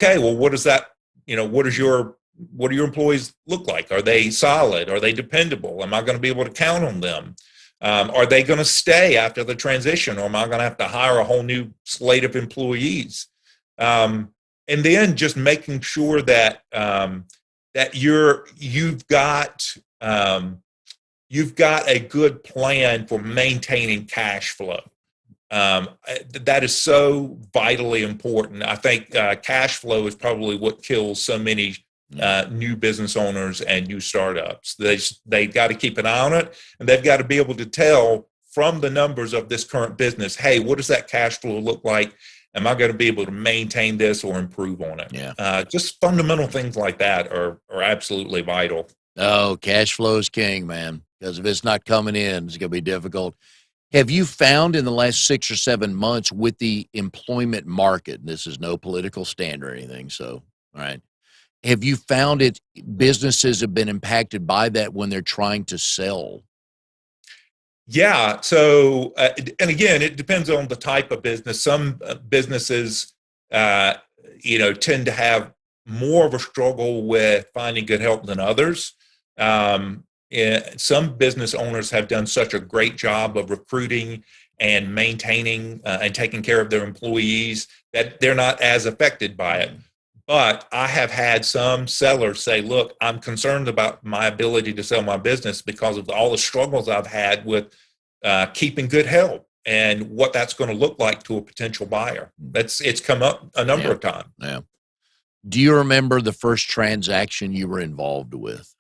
okay, well, what does that, what do your employees look like? Are they solid? Are they dependable? Am I going to be able to count on them? Are they going to stay after the transition, or am I going to have to hire a whole new slate of employees? And then just making sure that that you've got a good plan for maintaining cash flow. That is so vitally important. I think cash flow is probably what kills so many new business owners and new startups. They got to keep an eye on it, and they've got to be able to tell from the numbers of this current business, hey, what does that cash flow look like? Am I going to be able to maintain this or improve on it? Yeah. Just fundamental things like that are absolutely vital. Oh, cash flow is king, man, because if it's not coming in, it's going to be difficult. Have you found in the last 6 or 7 months with the employment market, and this is no political stand or anything, so, all right, have you found businesses have been impacted by that when they're trying to sell? Yeah. So, and again, it depends on the type of business. Some businesses, tend to have more of a struggle with finding good help than others. Some business owners have done such a great job of recruiting and maintaining and taking care of their employees that they're not as affected by it. But I have had some sellers say, look, I'm concerned about my ability to sell my business because of all the struggles I've had with keeping good help and what that's going to look like to a potential buyer. It's come up a number of times. Yeah. Do you remember the first transaction you were involved with?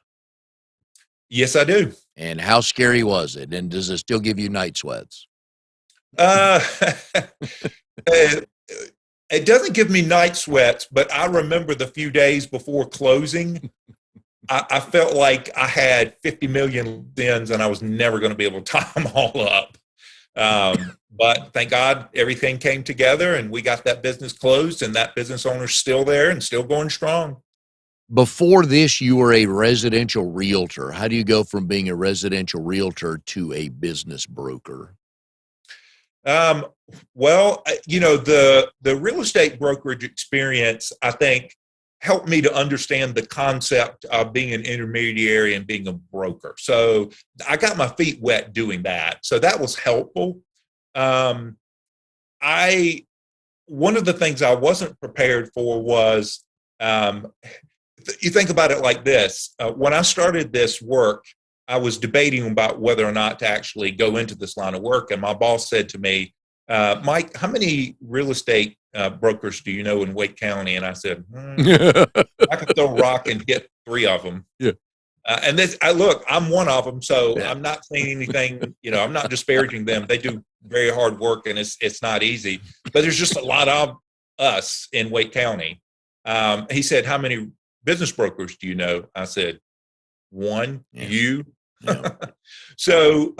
Yes, I do. And how scary was it? And does it still give you night sweats? It doesn't give me night sweats, but I remember the few days before closing, I felt like I had 50 million sins and I was never going to be able to tie them all up. But thank God everything came together and we got that business closed, and that business owner's still there and still going strong. Before this, you were a residential realtor. How do you go from being a residential realtor to a business broker? Well, the real estate brokerage experience, I think, helped me to understand the concept of being an intermediary and being a broker. So I got my feet wet doing that. So that was helpful. One of the things I wasn't prepared for was, you think about it like this. When I started this work, I was debating about whether or not to actually go into this line of work. And my boss said to me, Mike, how many real estate brokers do you know in Wake County? And I said, I could throw a rock and hit 3 of them. Yeah. And look, I'm one of them. So I'm not saying anything, I'm not disparaging them. They do very hard work and it's not easy, but there's just a lot of us in Wake County. He said, how many business brokers do you know? I said, 1, you. Yeah. So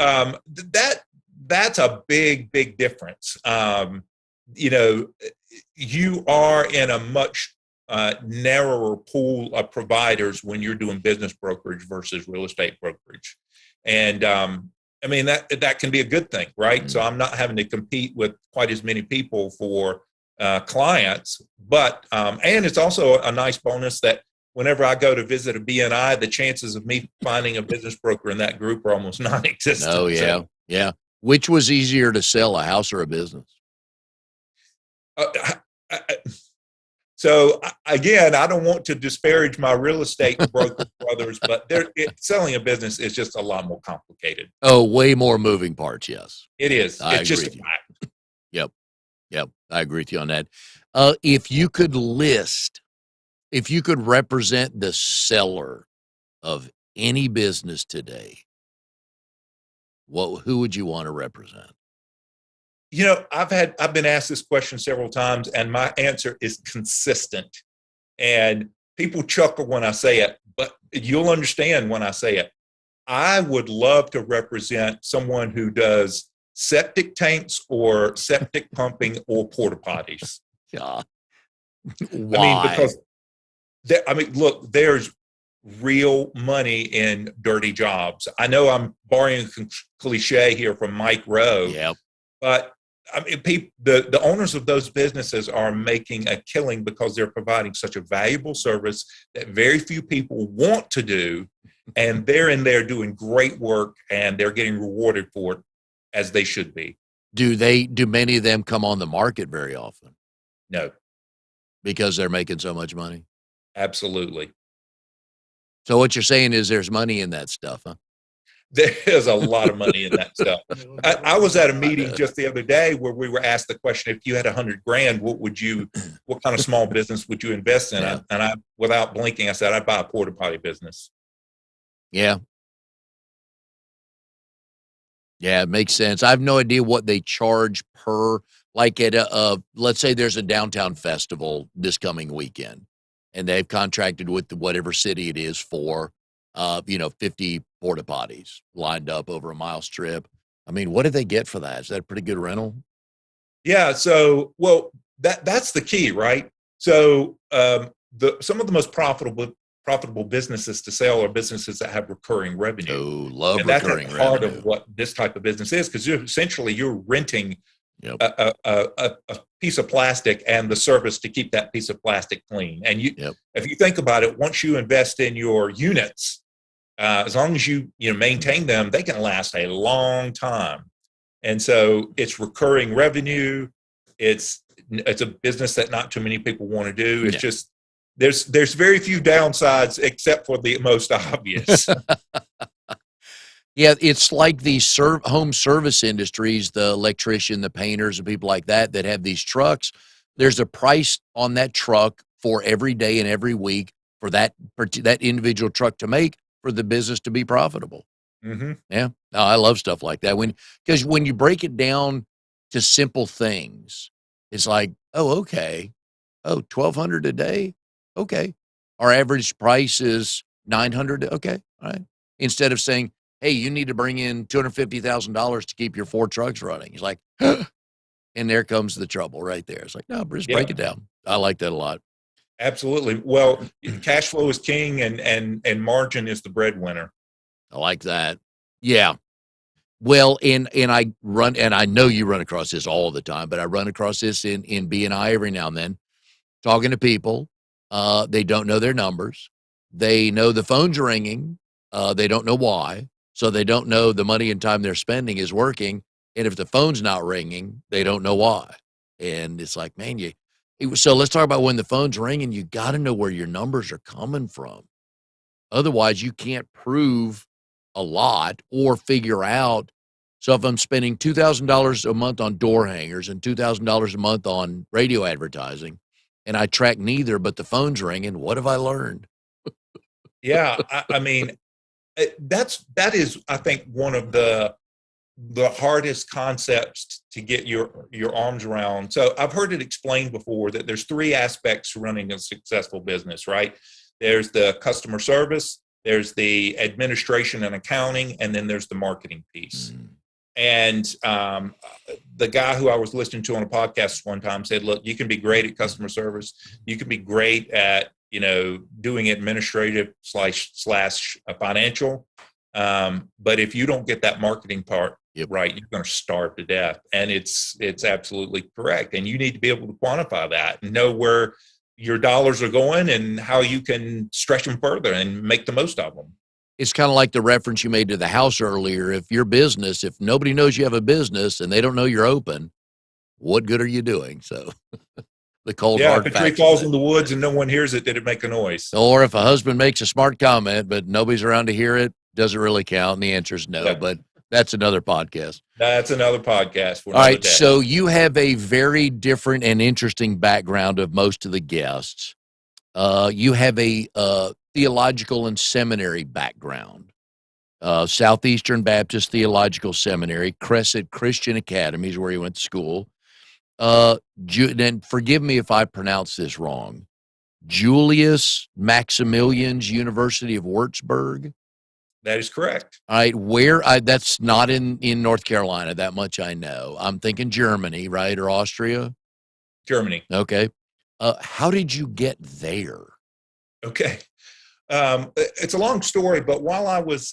that's a big difference. You are in a much narrower pool of providers when you're doing business brokerage versus real estate brokerage. And that can be a good thing, right? Mm-hmm. So I'm not having to compete with quite as many people for clients, but and it's also a nice bonus that whenever I go to visit a BNI, the chances of me finding a business broker in that group are almost non-existent. Oh, yeah. Yeah. Which was easier to sell, a house or a business? So again, I don't want to disparage my real estate broker brothers, but selling a business is just a lot more complicated. Oh, way more moving parts. Yes, it is. It's just a fact. Yep. I agree with you on that. If you could represent the seller of any business today, who would you want to represent? I've been asked this question several times, and my answer is consistent. And people chuckle when I say it, but you'll understand when I say it. I would love to represent someone who does septic tanks or septic pumping or porta potties. Yeah. Why? Look, there's real money in dirty jobs. I know I'm borrowing a cliche here from Mike Rowe. Yep. But I mean, the owners of those businesses are making a killing because they're providing such a valuable service that very few people want to do, and they're in there doing great work, and they're getting rewarded for it as they should be. Do many of them come on the market very often? No, because they're making so much money. absolutely. So what you're saying is there's money in that stuff, huh? There's a lot of money in that stuff. I was at a meeting just the other day where we were asked the question: if you had $100,000, what kind of small business would you invest in? Yeah. And I, without blinking, I said I'd buy a porta potty business. Yeah. Yeah, it makes sense. I have no idea what they charge per, like at let's say there's a downtown festival this coming weekend, and they've contracted with whatever city it is for, 50 porta potties lined up over a mile strip. I mean, what do they get for that? Is that a pretty good rental? Yeah. So, well, that's the key, right? So, some of the most profitable businesses to sell are businesses that have recurring revenue. Oh, love And that's recurring at part revenue. of what this type of business is, because you're renting Yep. a piece of plastic and the service to keep that piece of plastic clean. And if you think about it, once you invest in your units, as long as you maintain them, they can last a long time. And so it's recurring revenue. It's a business that not too many people want to do. It's just there's very few downsides except for the most obvious. Yeah, it's like the home service industries, the electrician, the painters, and people like that have these trucks. There's a price on that truck for every day and every week for that individual truck to make, for the business to be profitable. Mm-hmm. Yeah, no, I love stuff like that. Because when you break it down to simple things, it's like, oh, okay, $1,200 a day, okay. Our average price is $900. Okay, all right. Instead of saying, hey, you need to bring in $250,000 to keep your 4 trucks running. He's like, and there comes the trouble right there. It's like, no, just break it down. I like that a lot. Absolutely. Well, cash flow is king, and margin is the breadwinner. I like that. Yeah. Well, and I know you run across this all the time, but I run across this in BNI every now and then, talking to people. They don't know their numbers. They know the phone's ringing. They don't know why. So they don't know the money and time they're spending is working. And if the phone's not ringing, they don't know why. And it's like, man, so let's talk about when the phone's ringing, you got to know where your numbers are coming from. Otherwise, you can't prove a lot or figure out. So if I'm spending $2,000 a month on door hangers and $2,000 a month on radio advertising, and I track neither, but the phone's ringing, what have I learned? Yeah, I mean, that is, I think, one of the hardest concepts to get your arms around. So I've heard it explained before that there's 3 aspects to running a successful business, right? There's the customer service, there's the administration and accounting, and then there's the marketing piece. And the guy who I was listening to on a podcast one time said, look, you can be great at customer service. You can be great at, doing administrative slash financial. But if you don't get that marketing part right, you're going to starve to death. And it's absolutely correct. And you need to be able to quantify that and know where your dollars are going and how you can stretch them further and make the most of them. It's kind of like the reference you made to the house earlier. If nobody knows you have a business and they don't know you're open, what good are you doing? So the cold hard if a tree falls in the woods and no one hears it, did it make a noise? Or if a husband makes a smart comment, but nobody's around to hear it, does it really count? And the answer is no, but that's another podcast. That's another podcast. All right. Day. So you have a very different and interesting background of most of the guests. You have a theological and seminary background. Southeastern Baptist Theological Seminary, Crescent Christian Academy is where you went to school. Then forgive me if I pronounce this wrong. Julius Maximilians University of Würzburg. That is correct. All right, that's not in North Carolina, that much I know. I'm thinking Germany, right, or Austria? Germany. Okay. How did you get there? Okay. It's a long story, but while I was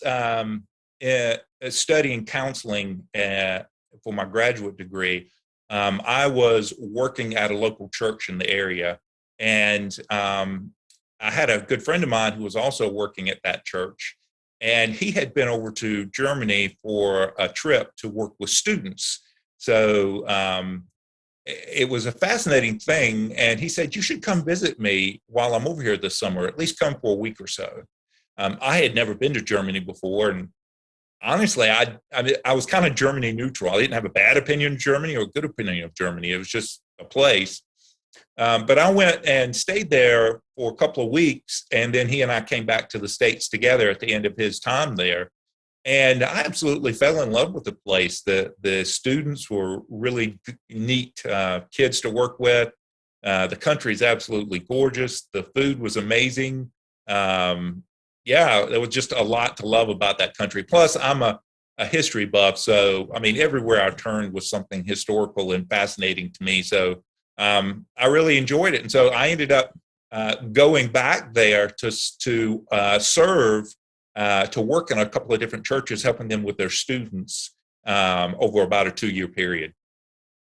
studying counseling for my graduate degree, I was working at a local church in the area, and I had a good friend of mine who was also working at that church, and he had been over to Germany for a trip to work with students. So it was a fascinating thing. And he said, "You should come visit me while I'm over here this summer, at least come for a week or so." I had never been to Germany before. And honestly, I was kind of Germany neutral. I didn't have a bad opinion of Germany or a good opinion of Germany. It was just a place. But I went and stayed there for a couple of weeks, and then he and I came back to the States together at the end of his time there. And I absolutely fell in love with the place. The students were really neat kids to work with. The country is absolutely gorgeous. The food was amazing. Yeah, there was just a lot to love about that country. Plus, I'm a history buff, so I mean, everywhere I turned was something historical and fascinating to me. So I really enjoyed it, and so I ended up going back there to serve, to work in a couple of different churches, helping them with their students over about a 2-year period.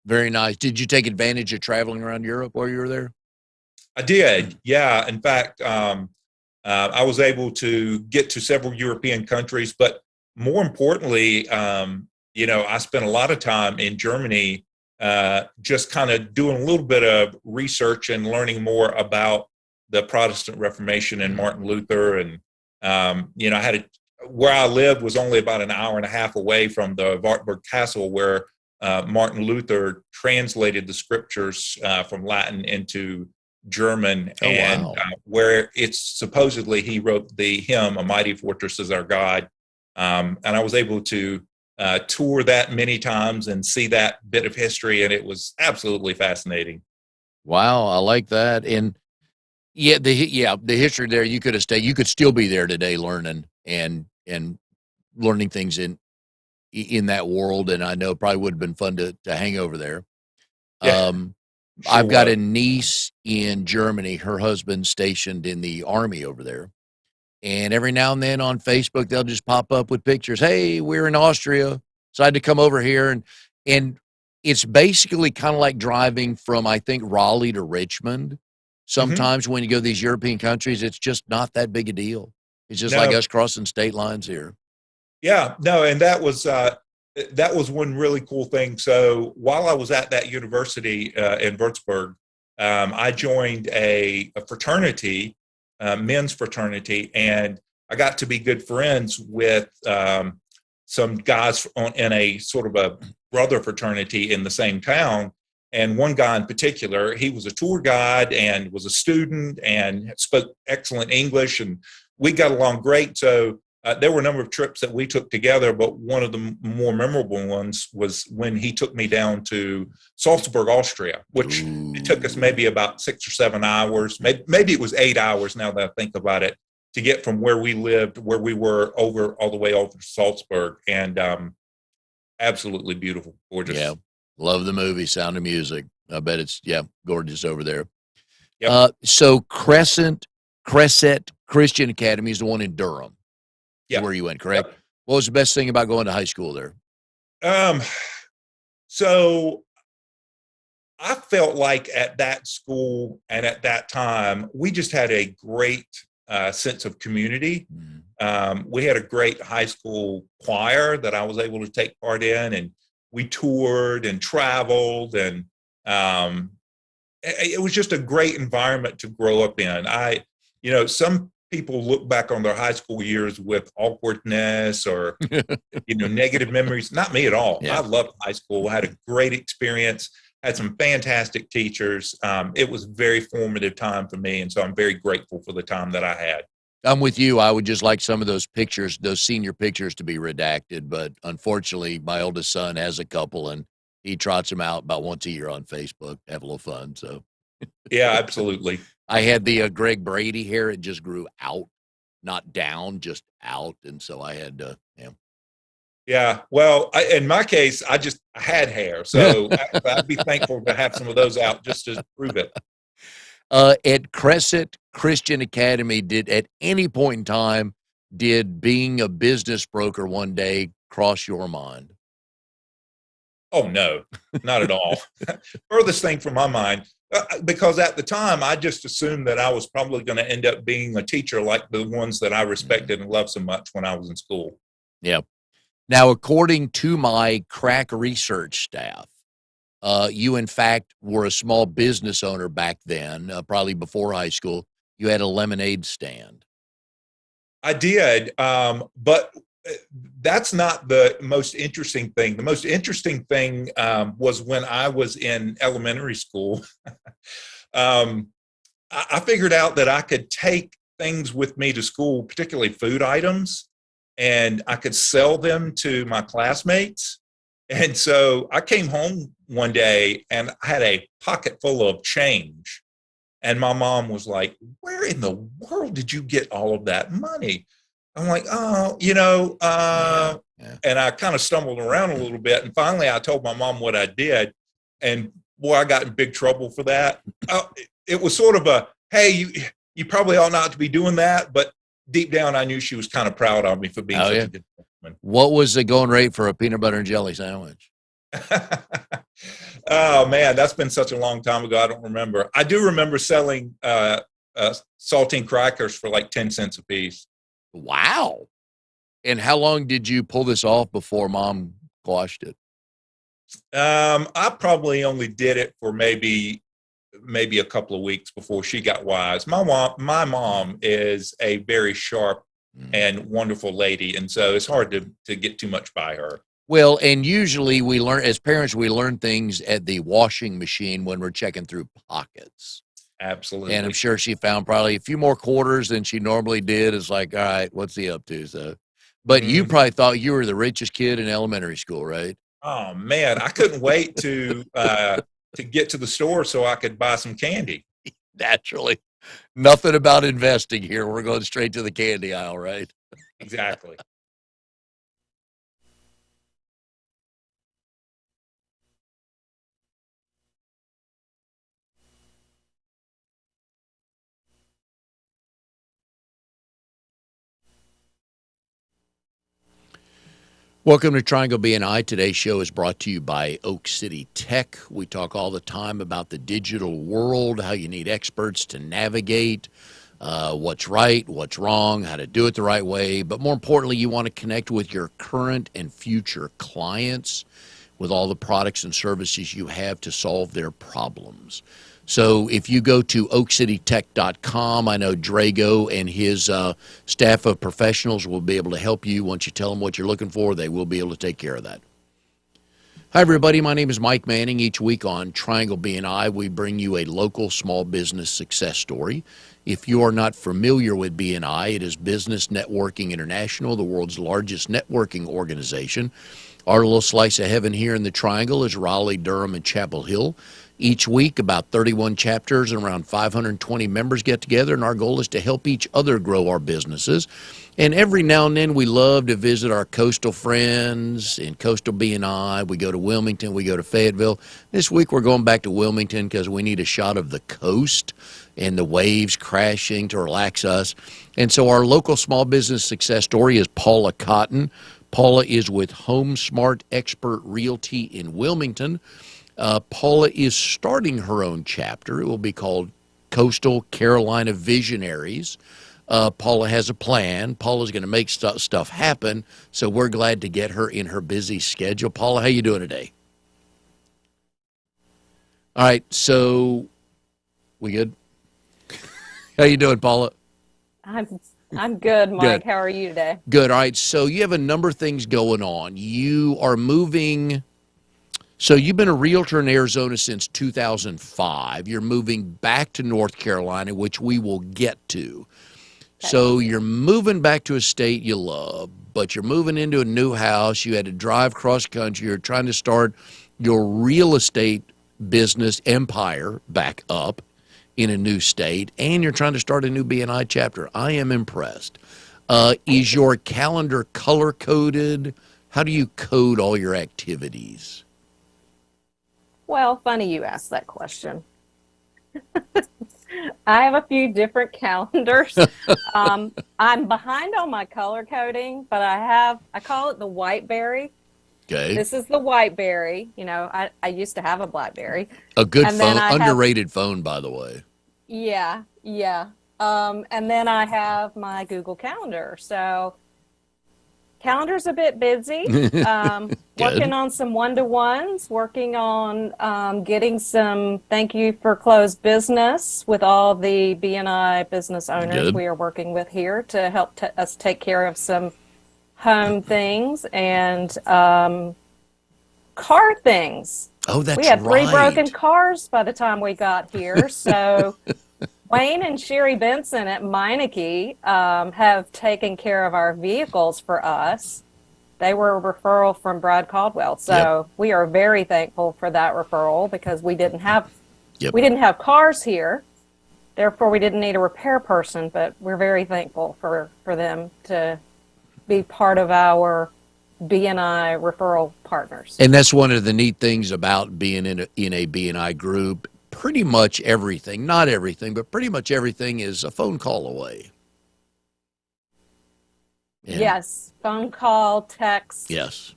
Very nice. Did you take advantage of traveling around Europe while you were there? I did, yeah. In fact, I was able to get to several European countries, but more importantly, I spent a lot of time in Germany, just kind of doing a little bit of research and learning more about the Protestant Reformation and Martin Luther. And, where I lived was only about an hour and a half away from the Wartburg Castle, where Martin Luther translated the scriptures from Latin into German, and wow. Where it's supposedly he wrote the hymn "A Mighty Fortress Is Our God," and I was able to tour that many times and see that bit of history, and it was absolutely fascinating. Wow, I like that. And the history there, you could have stayed. You could still be there today, learning and learning things in that world. And I know it probably would have been fun to hang over there. Yeah, sure I've got was. a niece in Germany. Her husband's stationed in the army over there. And every now and then on Facebook, they'll just pop up with pictures. Hey, we're in Austria. Decided to come over here. And it's basically kind of like driving from, I think, Raleigh to Richmond. Hmm. Sometimes when you go to these European countries, it's just not that big a deal. It's just like No, us crossing state lines here. yeah, no, and that was one really cool thing. So while I was at that university in Würzburg, I joined a fraternity, men's fraternity, and I got to be good friends with some guys in a sort of a brother fraternity in the same town. And one guy in particular, he was a tour guide and was a student and spoke excellent English, and we got along great. So there were a number of trips that we took together, but one of the more memorable ones was when he took me down to Salzburg, Austria, which it took us Ooh. maybe about 6 or 7 hours. Maybe it was 8 hours now that I think about it, to get from where we lived, where we were, over all the way over to Salzburg. And absolutely beautiful, Yeah. gorgeous. Love the movie Sound of Music. I bet it's, yeah, gorgeous over there. Yep. So Crescent Christian Academy is the one in Durham, is Yeah. where you went, correct? Yep. What was the best thing about going to high school there? Um, so I felt like at that school and at that time, we just had a great sense of community. Mm. We had a great high school choir that I was able to take part in, and we toured and traveled, and um, it was just a great environment to grow up in. Some people look back on their high school years with awkwardness or negative memories. Not me at all. I Yeah. loved high school. I had a great experience. Had some fantastic teachers. It was a very formative time for me, and so I'm very grateful for the time that I had. I'm with you. I would just like some of those pictures, those senior pictures, to be redacted. But unfortunately, my oldest son has a couple, and he trots them out about once a year on Facebook. Have a little fun. So Yeah, absolutely. I had the Greg Brady hair. It just grew out, not down, just out. And so I had to, Yeah. Well, in my case, I had hair, so I'd be thankful to have some of those out just to prove it. At Crescent Christian Academy, did at any point in time, did being a business broker one day cross your mind? Oh, no, not at all. Furthest thing from my mind, because at the time I just assumed that I was probably going to end up being a teacher like the ones that I respected and loved so much when I was in school. Yeah. Now, according to my crack research staff, you, in fact, were a small business owner back then, probably before high school. You had a lemonade stand. I did, but that's not the most interesting thing. The most interesting thing was when I was in elementary school. I figured out that I could take things with me to school, particularly food items, and I could sell them to my classmates. And so I came home one day and I had a pocket full of change. And my mom was like, "Where in the world did you get all of that money?" I'm like, "Oh, and I kind of stumbled around a little bit. And finally, I told my mom what I did. And boy, I got in big trouble for that. It was sort of a, hey, you probably ought not to be doing that. But deep down, I knew she was kind of proud of me for being such a good woman. What was the going rate for a peanut butter and jelly sandwich? Oh, man, that's been such a long time ago. I don't remember. I do remember selling saltine crackers for like 10 cents a piece. Wow. And how long did you pull this off before mom quashed it? I probably only did it for maybe a couple of weeks before she got wise. My mom is a very sharp and wonderful lady, and so it's hard to get too much by her. Well, and usually we learn, as parents, we learn things at the washing machine when we're checking through pockets. Absolutely. And I'm sure she found probably a few more quarters than she normally did. It's like, all right, what's he up to? So, but you probably thought you were the richest kid in elementary school, right? Oh, man, I couldn't wait to get to the store so I could buy some candy. Naturally. Nothing about investing here. We're going straight to the candy aisle, right? Exactly. Welcome to Triangle BNI. Today's show is brought to you by Oak City Tech. We talk all the time about the digital world, how you need experts to navigate what's right, what's wrong, how to do it the right way. But more importantly, you want to connect with your current and future clients with all the products and services you have to solve their problems. So if you go to oakcitytech.com, I know Drago and his staff of professionals will be able to help you. Once you tell them what you're looking for, they will be able to take care of that. Hi, everybody. My name is Mike Manning. Each week on Triangle BNI, we bring you a local small business success story. If you are not familiar with BNI, it is Business Networking International, the world's largest networking organization. Our little slice of heaven here in the Triangle is Raleigh, Durham, and Chapel Hill. Each week, about 31 chapters and around 520 members get together, and our goal is to help each other grow our businesses. And every now and then, we love to visit our coastal friends in Coastal BNI. We go to Wilmington. We go to Fayetteville. This week, we're going back to Wilmington because we need a shot of the coast and the waves crashing to relax us. And so our local small business success story is Paula Cotton. Paula is with HomeSmart Expert Realty in Wilmington. Paula is starting her own chapter. It will be called Coastal Carolina Visionaries. Paula has a plan. Paula's going to make stuff happen, so we're glad to get her in her busy schedule. Paula, how you doing today? All right, so we good? How you doing, Paula? I'm good, Mike. Good. How are you today? Good. All right, so you have a number of things going on. You are moving. So you've been a realtor in Arizona since 2005. You're moving back to North Carolina, which we will get to. Okay. So you're moving back to a state you love, but you're moving into a new house. You had to drive cross country. You're trying to start your real estate business empire back up in a new state, and you're trying to start a new BNI chapter. I am impressed. Is your calendar color-coded? How do you code all your activities? Well, funny you asked that question. I have a few different calendars. I'm behind on my color coding, but I call it the Whiteberry. Okay. This is the Whiteberry. You know, I used to have a BlackBerry. A good And then phone, I have, underrated phone, by the way. yeah, yeah. And then I have my Google Calendar. So calendar's a bit busy. Working Good. on some one-to-ones, working on getting some thank you for closed business with all the BNI business owners Good. we are working with here to help us take care of some home things and car things. Oh, We that's had three broken right. cars by the time we got here. So Wayne and Sherry Benson at Meineke have taken care of our vehicles for us. They were a referral from Brad Caldwell. Yep. So we are very thankful for that referral because Yep. we didn't have cars here. Therefore, we didn't need a repair person, but we're very thankful for them to be part of our BNI referral partners. And that's one of the neat things about being in a BNI group. Pretty much everything, not everything, but pretty much everything is a phone call away. And Yes, phone call, text, yes.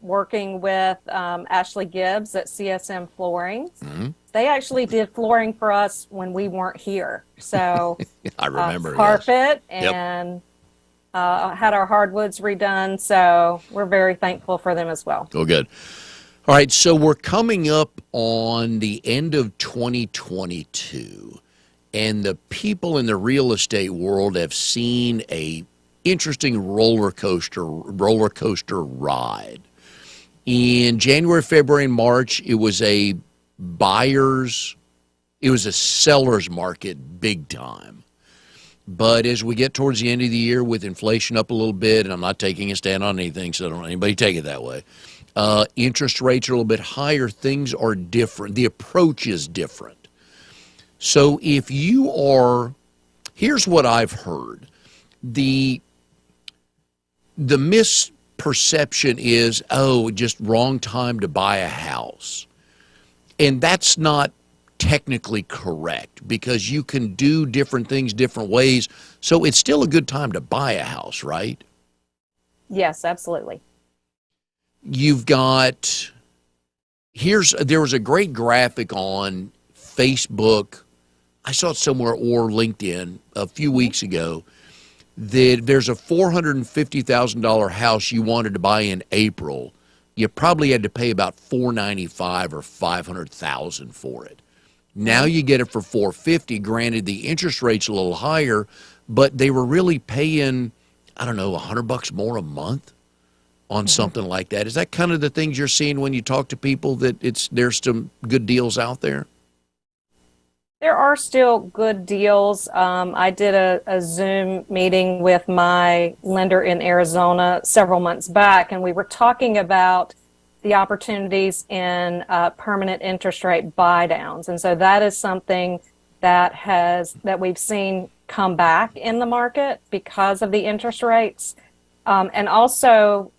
working with Ashley Gibbs at CSM Flooring. Hmm. They actually did flooring for us when we weren't here. So I remember. Yes. carpet Yep. and had our hardwoods redone. So we're very thankful for them as well. Oh, good. All right, so we're coming up on the end of 2022, and the people in the real estate world have seen a interesting roller coaster ride. In January, February, and March, it was a seller's market big time. But as we get towards the end of the year with inflation up a little bit, and I'm not taking a stand on anything, so I don't want anybody take it that way. Interest rates are a little bit higher. Things are different. The approach is different. So if you are, here's what I've heard. The misperception is, oh, just wrong time to buy a house. And that's not technically correct because you can do different things different ways. So it's still a good time to buy a house, right? Yes, absolutely. You've got, there was a great graphic on Facebook. I saw it somewhere or LinkedIn a few weeks ago that there's a $450,000 house you wanted to buy in April. You probably had to pay about $495,000 or $500,000 for it. Now you get it for $450,000. Granted, the interest rate's a little higher, but they were really paying, I don't know, $100 more a month on something like that. Is that kind of the things you're seeing when you talk to people, that there's some good deals out there? There are still good deals. I did a Zoom meeting with my lender in Arizona several months back, and we were talking about the opportunities in permanent interest rate buy downs. And so that is something that we've seen come back in the market because of the interest rates. And also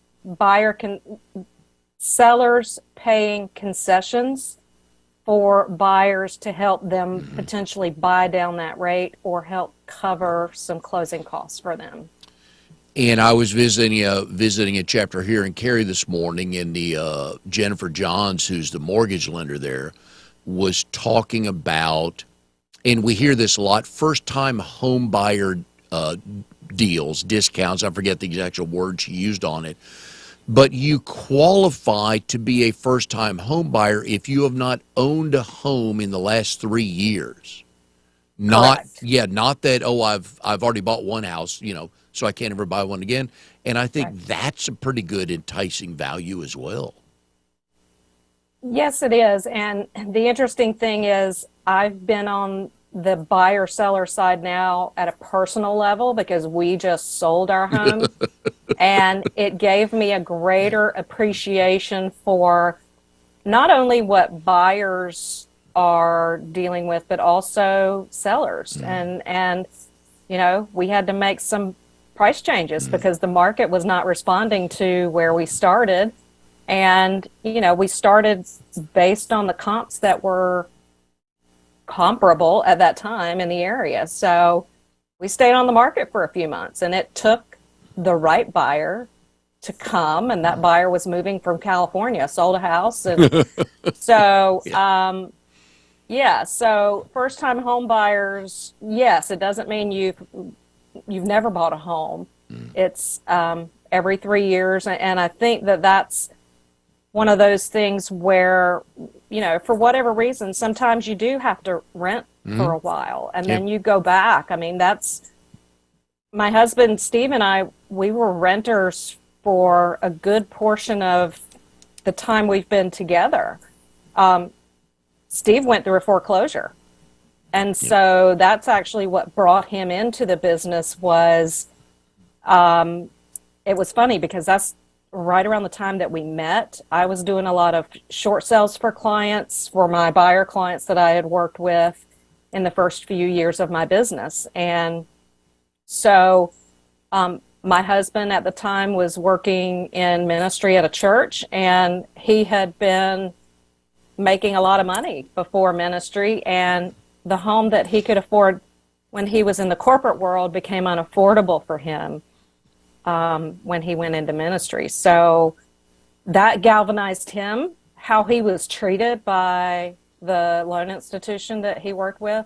sellers paying concessions for buyers to help them potentially buy down that rate or help cover some closing costs for them. And I was visiting a chapter here in Cary this morning, and the Jennifer Johns, who's the mortgage lender there, was talking about, and we hear this a lot, first-time home buyer deals, discounts. I forget the exact word she used on it. But you qualify to be a first-time home buyer if you have not owned a home in the last 3 years. Correct. Not that, oh, I've already bought one house, so I can't ever buy one again. And I think that's a pretty good enticing value as well. Yes, it is. And the interesting thing is I've been on the buyer seller side now at a personal level because we just sold our home. And it gave me a greater appreciation for not only what buyers are dealing with, but also sellers. And we had to make some price changes because the market was not responding to where we started. And, we started based on the comps that were comparable at that time in the area. So we stayed on the market for a few months, and it took the right buyer to come, and that buyer was moving from California, sold a house. And so, so first-time home buyers, yes, it doesn't mean you've never bought a home. It's every 3 years, and I think that that's one of those things where, for whatever reason, sometimes you do have to rent for a while, and then you go back. I mean, that's my husband, Steve, and I, we were renters for a good portion of the time we've been together. Steve went through a foreclosure. And so that's actually what brought him into the business was, it was funny because that's right around the time that we met. I was doing a lot of short sales for clients, for my buyer clients that I had worked with in the first few years of my business. And so my husband at the time was working in ministry at a church, and he had been making a lot of money before ministry, and the home that he could afford when he was in the corporate world became unaffordable for him when he went into ministry. So that galvanized him, how he was treated by the loan institution that he worked with.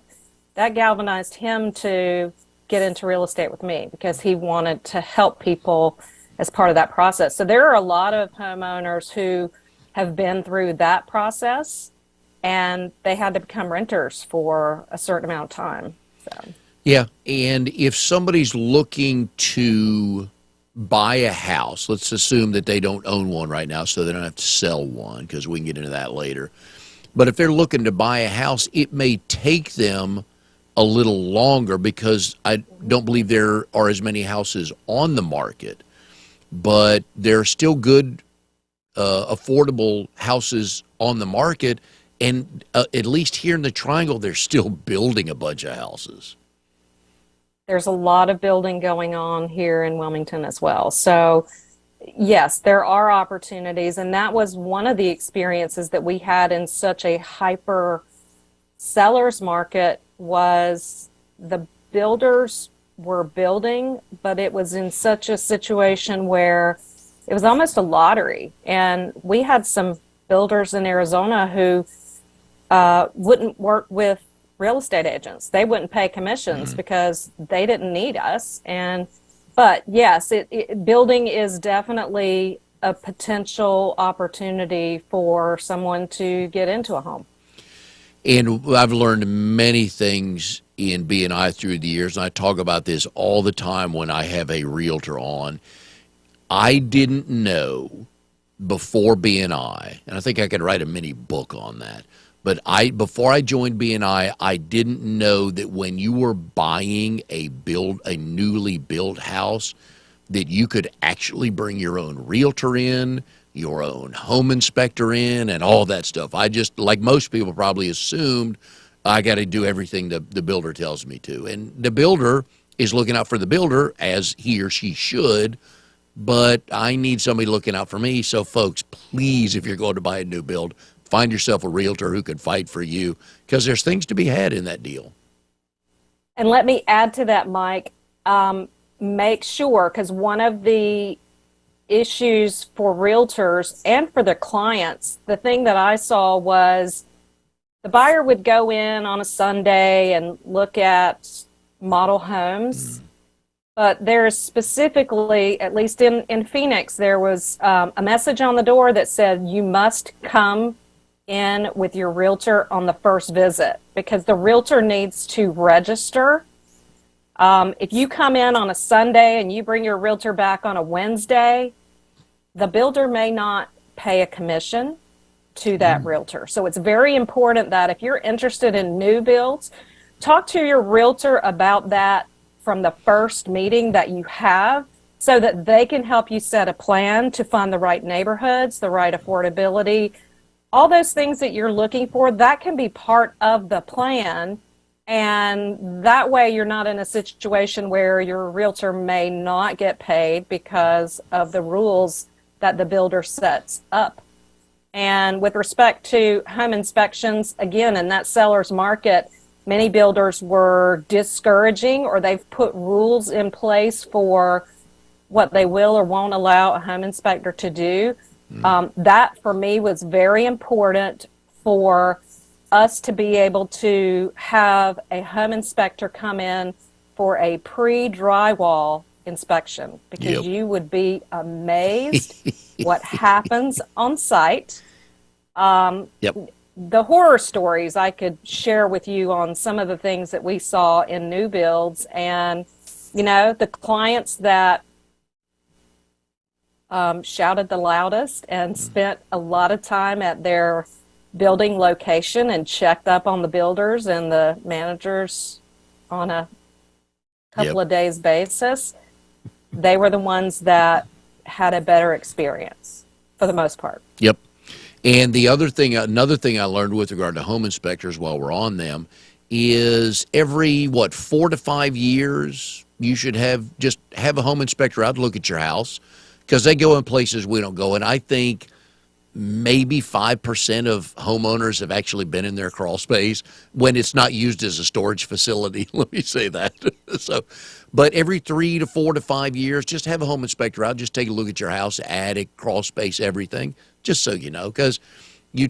That galvanized him to get into real estate with me because he wanted to help people as part of that process. So there are a lot of homeowners who have been through that process, and they had to become renters for a certain amount of time. So. Yeah, and if somebody's looking to buy a house, let's assume that they don't own one right now, so they don't have to sell one, because we can get into that later. But if they're looking to buy a house, it may take them a little longer because I don't believe there are as many houses on the market, but there are still good, affordable houses on the market. And at least here in the Triangle, they're still building a bunch of houses. There's a lot of building going on here in Wilmington as well. So, yes, there are opportunities. And that was one of the experiences that we had in such a hyper seller's market was the builders were building, but it was in such a situation where it was almost a lottery. And we had some builders in Arizona who wouldn't work with real estate agents. They wouldn't pay commissions because they didn't need us. But yes, building is definitely a potential opportunity for someone to get into a home. And I've learned many things in BNI through the years, and I talk about this all the time when I have a realtor on. I didn't know before BNI, and I think I could write a mini book on that, but before I joined BNI, I didn't know that when you were buying a newly built house, that you could actually bring your own realtor in, your own home inspector in, and all that stuff. I just, like most people, probably assumed I got to do everything the builder tells me to. And the builder is looking out for the builder, as he or she should, but I need somebody looking out for me. So, folks, please, if you're going to buy a new build, find yourself a realtor who can fight for you, because there's things to be had in that deal. And let me add to that, Mike, make sure, because one of the issues for realtors and for their clients, the thing that I saw was the buyer would go in on a Sunday and look at model homes. But there's specifically, at least in Phoenix, there was a message on the door that said you must come in with your realtor on the first visit, because the realtor needs to register. If you come in on a Sunday and you bring your realtor back on a Wednesday, the builder may not pay a commission to that realtor. So it's very important that if you're interested in new builds, talk to your realtor about that from the first meeting that you have, so that they can help you set a plan to find the right neighborhoods, the right affordability, all those things that you're looking for. That can be part of the plan. And that way you're not in a situation where your realtor may not get paid because of the rules that the builder sets up. And with respect to home inspections, again, in that seller's market, many builders were discouraging, or they've put rules in place for what they will or won't allow a home inspector to do. That for me was very important for us to be able to have a home inspector come in for a pre-drywall inspection, because you would be amazed what happens on site. The horror stories I could share with you on some of the things that we saw in new builds, and the clients that shouted the loudest and spent a lot of time at their building location and checked up on the builders and the managers on a couple of days basis. They were the ones that had a better experience for the most part. Yep. And another thing I learned with regard to home inspectors while we're on them is every 4 to 5 years you should have a home inspector out to look at your house, because they go in places we don't go. And I think maybe 5% of homeowners have actually been in their crawl space when it's not used as a storage facility. Let me say that. But every 3 to 4 to 5 years, just have a home inspector out, just take a look at your house, attic, crawl space, everything, just so you know. Because you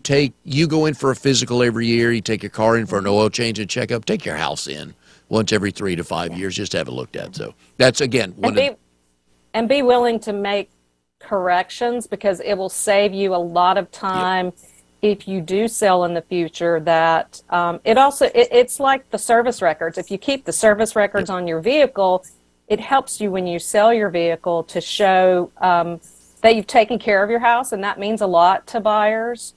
go in for a physical every year, you take your car in for an oil change and checkup, take your house in once every 3 to 5 years, just have it looked at. So that's, again, and be willing to make corrections, because it will save you a lot of time if you do sell in the future. That it's like the service records. If you keep the service records on your vehicle, it helps you when you sell your vehicle to show that you've taken care of your house, and that means a lot to buyers.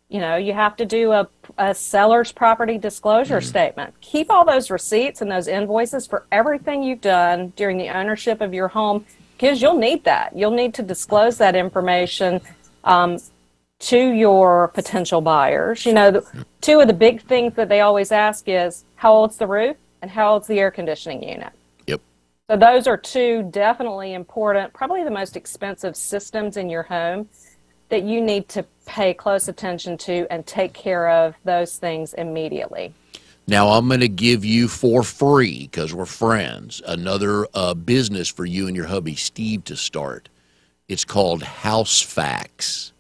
You have to do a seller's property disclosure statement. Keep all those receipts and those invoices for everything you've done during the ownership of your home, because you'll need that. You'll need to disclose that information to your potential buyers. Two of the big things that they always ask is, how old's the roof and how old's the air conditioning unit? Yep. So those are two definitely important, probably the most expensive systems in your home that you need to pay close attention to and take care of those things immediately. Now, I'm going to give you for free, because we're friends, another business for you and your hubby, Steve, to start. It's called House Facts.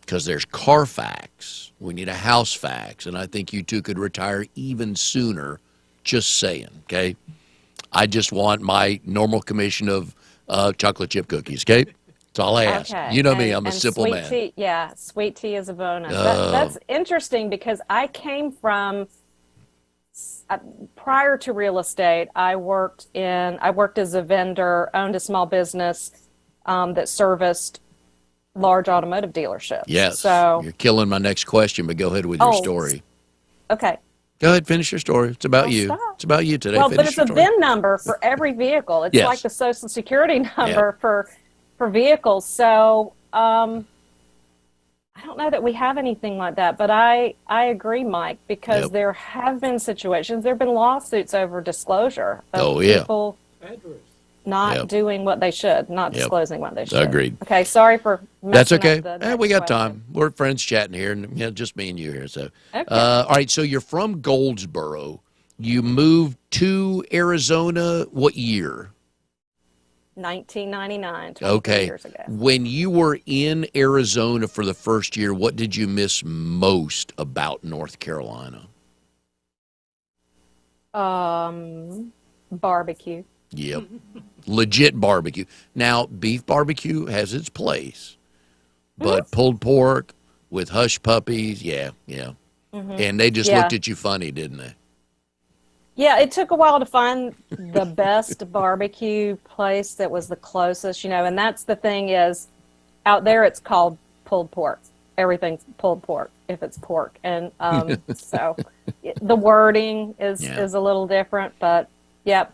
Because there's Carfax. We need a House Facts. And I think you two could retire even sooner, just saying, okay? I just want my normal commission of chocolate chip cookies, okay? That's all I ask. Okay. You know me, I'm a simple sweet man. Tea, sweet tea is a bonus. That's interesting, because I came from, prior to real estate, I worked as a vendor, owned a small business that serviced large automotive dealerships. Yes. So you're killing my next question, but go ahead with your story. Okay. Go ahead, finish your story. It's about you. Stop. It's about you today. Well, finish but it's your a story. VIN number for every vehicle. It's like the Social Security number for vehicles. So I don't know that we have anything like that, but I agree, Mike, because there have been situations, there have been lawsuits over disclosure of people not doing what they should, not disclosing what they should. Agreed. Okay, sorry for messing That's okay. up the We got question. time. We're friends chatting here, and just me and you here. So, all right. So you're from Goldsboro. You moved to Arizona. What year? 1999, 23 years ago. When you were in Arizona for the first year, what did you miss most about North Carolina? Barbecue. Yep. Legit barbecue. Now, beef barbecue has its place, but pulled pork with hush puppies, And they just looked at you funny, didn't they? Yeah, it took a while to find the best barbecue place that was the closest, and that's the thing is, out there it's called pulled pork. Everything's pulled pork if it's pork. And so the wording is a little different, but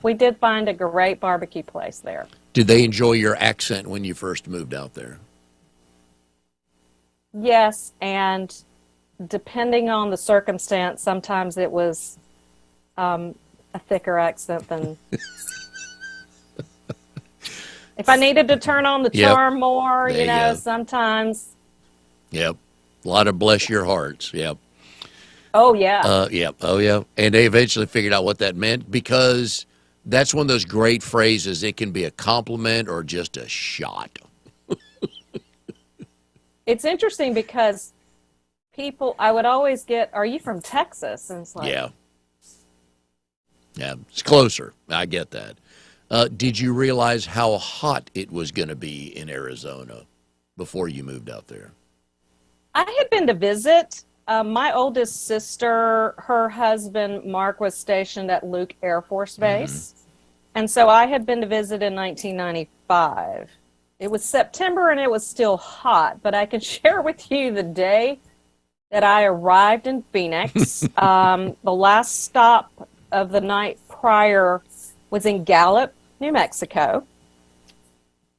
we did find a great barbecue place there. Did they enjoy your accent when you first moved out there? Yes, and depending on the circumstance, sometimes it was a thicker accent than if I needed to turn on the charm more, sometimes. Yep. A lot of bless your hearts. Yep. Oh, yeah. Oh, yeah. And they eventually figured out what that meant, because That's one of those great phrases. It can be a compliment or just a shot. It's interesting because people, I would always get, "Are you from Texas?" And it's like, Yeah. Yeah, it's closer. I get that. Did you realize how hot it was going to be in Arizona before you moved out there? I had been to visit. My oldest sister, her husband, Mark, was stationed at Luke Air Force Base. And so I had been to visit in 1995. It was September and it was still hot, but I can share with you the day that I arrived in Phoenix. The last stop of the night prior was in Gallup, New Mexico.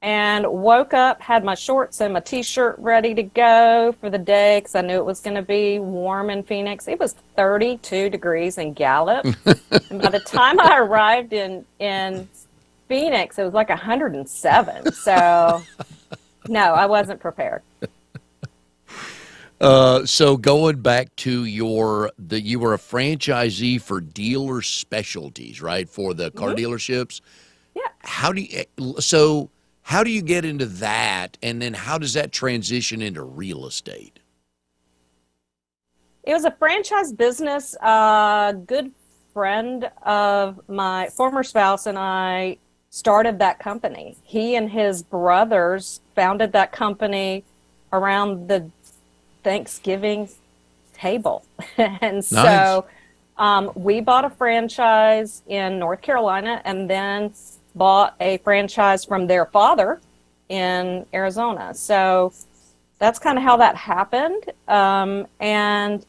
And woke up, had my shorts and my t-shirt ready to go for the day because I knew it was going to be warm in Phoenix. It was 32 degrees in Gallup. And by the time I arrived in Phoenix, it was like 107. So, no, I wasn't prepared. So going back to you were a franchisee for Dealer Specialties, right? For the car dealerships. Yeah. How do you get into that, and then how does that transition into real estate? It was a franchise business. A good friend of my former spouse and I started that company. He and his brothers founded that company around the Thanksgiving table. And so we bought a franchise in North Carolina and then bought a franchise from their father in Arizona. So that's kind of how that happened. And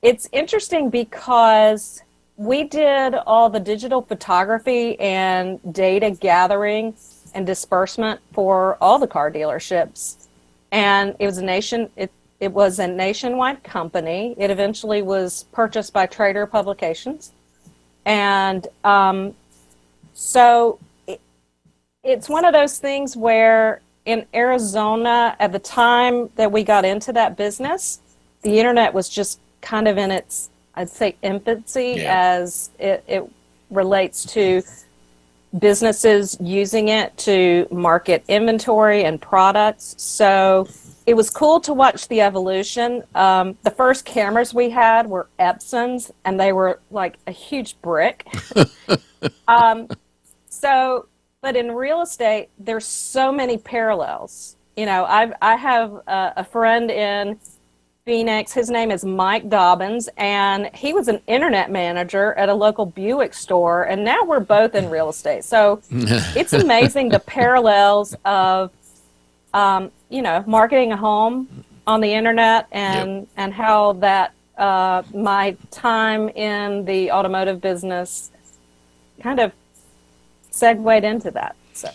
it's interesting because we did all the digital photography and data gathering and disbursement for all the car dealerships. And it was it was a nationwide company. It eventually was purchased by Trader Publications. And so it's one of those things where in Arizona, at the time that we got into that business, the internet was just kind of in its, I'd say, infancy as it relates to businesses using it to market inventory and products. So it was cool to watch the evolution. The first cameras we had were Epsons, and they were like a huge brick. But in real estate, there's so many parallels. You know, I have a friend in Phoenix. His name is Mike Dobbins, and he was an internet manager at a local Buick store, and now we're both in real estate. So it's amazing the parallels of, marketing a home on the internet and how that my time in the automotive business kind of segued into that. So.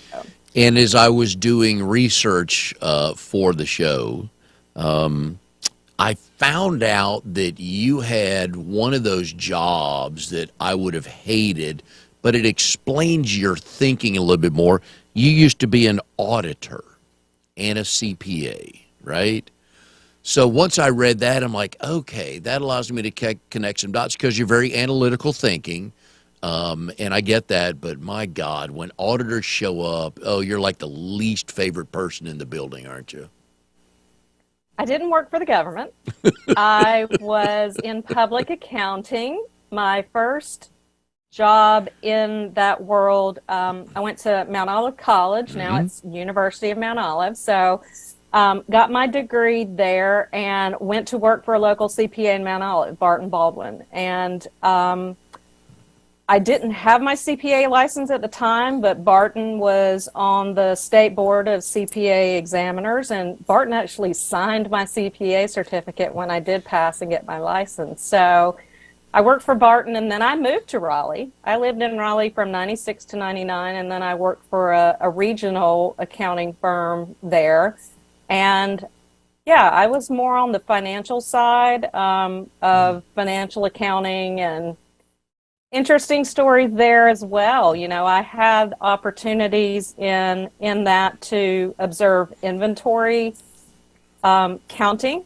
And as I was doing research for the show, I found out that you had one of those jobs that I would have hated, but it explains your thinking a little bit more. You used to be an auditor and a CPA, right? So once I read that, I'm like, okay, that allows me to connect some dots because you're very analytical thinking. And I get that, but my God, when auditors show up, you're like the least favorite person in the building, aren't you? I didn't work for the government. I was in public accounting. My first job in that world, I went to Mount Olive College. Now it's University of Mount Olive. So got my degree there and went to work for a local CPA in Mount Olive, Barton Baldwin. And I didn't have my CPA license at the time, but Barton was on the state board of CPA examiners, and Barton actually signed my CPA certificate when I did pass and get my license. So I worked for Barton, and then I moved to Raleigh. I lived in Raleigh from 96 to 99, and then I worked for a regional accounting firm there. And yeah, I was more on the financial side of financial accounting, and interesting stories there as well. You know, I had opportunities in that to observe inventory counting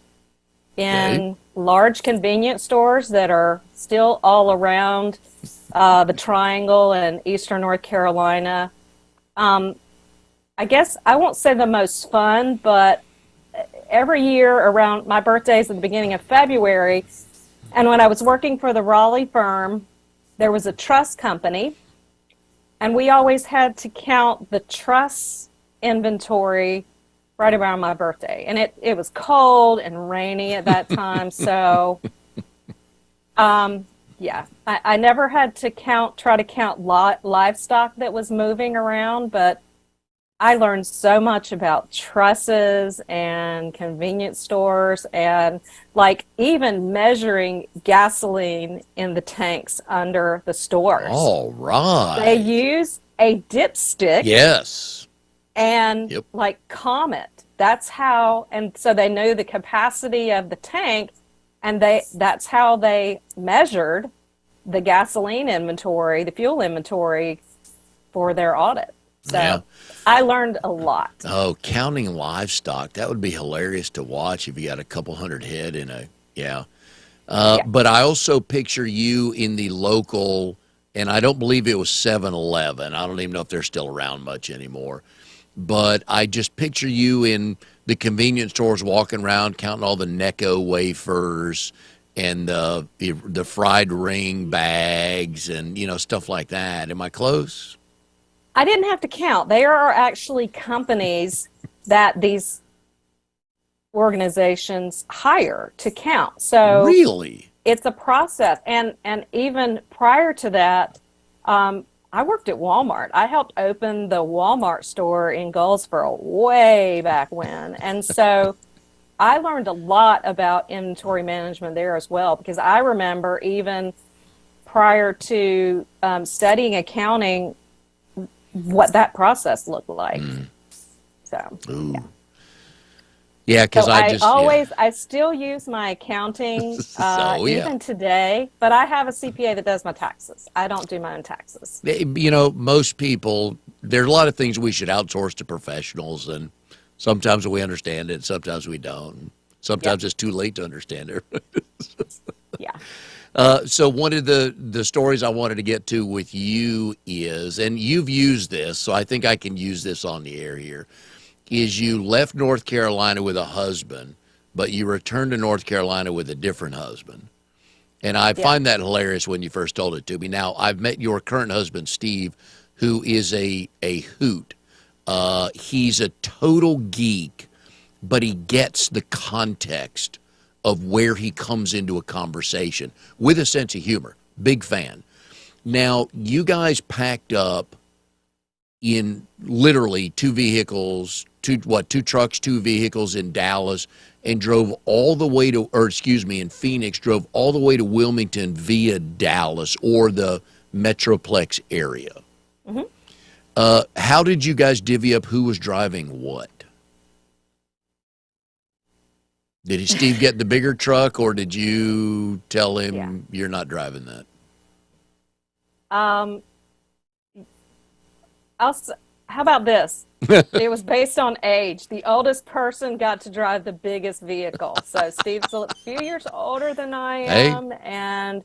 in large convenience stores that are still all around the Triangle in Eastern North Carolina. I guess I won't say the most fun, but every year around my birthday's at the beginning of February, and when I was working for the Raleigh firm, there was a truss company, and we always had to count the truss inventory right around my birthday. And it was cold and rainy at that time, so yeah, I never had to try to count livestock that was moving around, but I learned so much about trusses and convenience stores and like even measuring gasoline in the tanks under the stores. All right. They use a dipstick. Yes. And like Comet. That's how, and so they knew the capacity of the tank, and that's how they measured the gasoline inventory, the fuel inventory for their audit. So I learned a lot. Oh, counting livestock. That would be hilarious to watch if you got a couple hundred head in a, But I also picture you in the local, and I don't believe it was 7-Eleven. I don't even know if they're still around much anymore. But I just picture you in the convenience stores walking around counting all the Necco wafers and the fried ring bags and, stuff like that. Am I close? I didn't have to count. There are actually companies that these organizations hire to count. So really, it's a process. And even prior to that, I worked at Walmart. I helped open the Walmart store in Goldsboro way back when. And so I learned a lot about inventory management there as well, because I remember even prior to studying accounting, what that process looked like. So, yeah, because I still use my accounting even today, but I have a CPA that does my taxes. I don't do my own taxes. Most people, there are a lot of things we should outsource to professionals, and sometimes we understand it, sometimes we don't. Sometimes it's too late to understand it. Yeah. So one of the stories I wanted to get to with you is, and you've used this, so I think I can use this on the air here, is you left North Carolina with a husband, but you returned to North Carolina with a different husband. And I find that hilarious when you first told it to me. Now, I've met your current husband, Steve, who is a hoot. He's a total geek, but he gets the context of where he comes into a conversation with a sense of humor. Big fan. Now, you guys packed up in literally two trucks, two vehicles in Dallas, and drove all the way to, in Phoenix, drove all the way to Wilmington via Dallas or the Metroplex area. Mm-hmm. How did you guys divvy up who was driving what? Did Steve get the bigger truck, or did you tell him you're not driving that? How about this? It was based on age. The oldest person got to drive the biggest vehicle. So Steve's a few years older than I am. And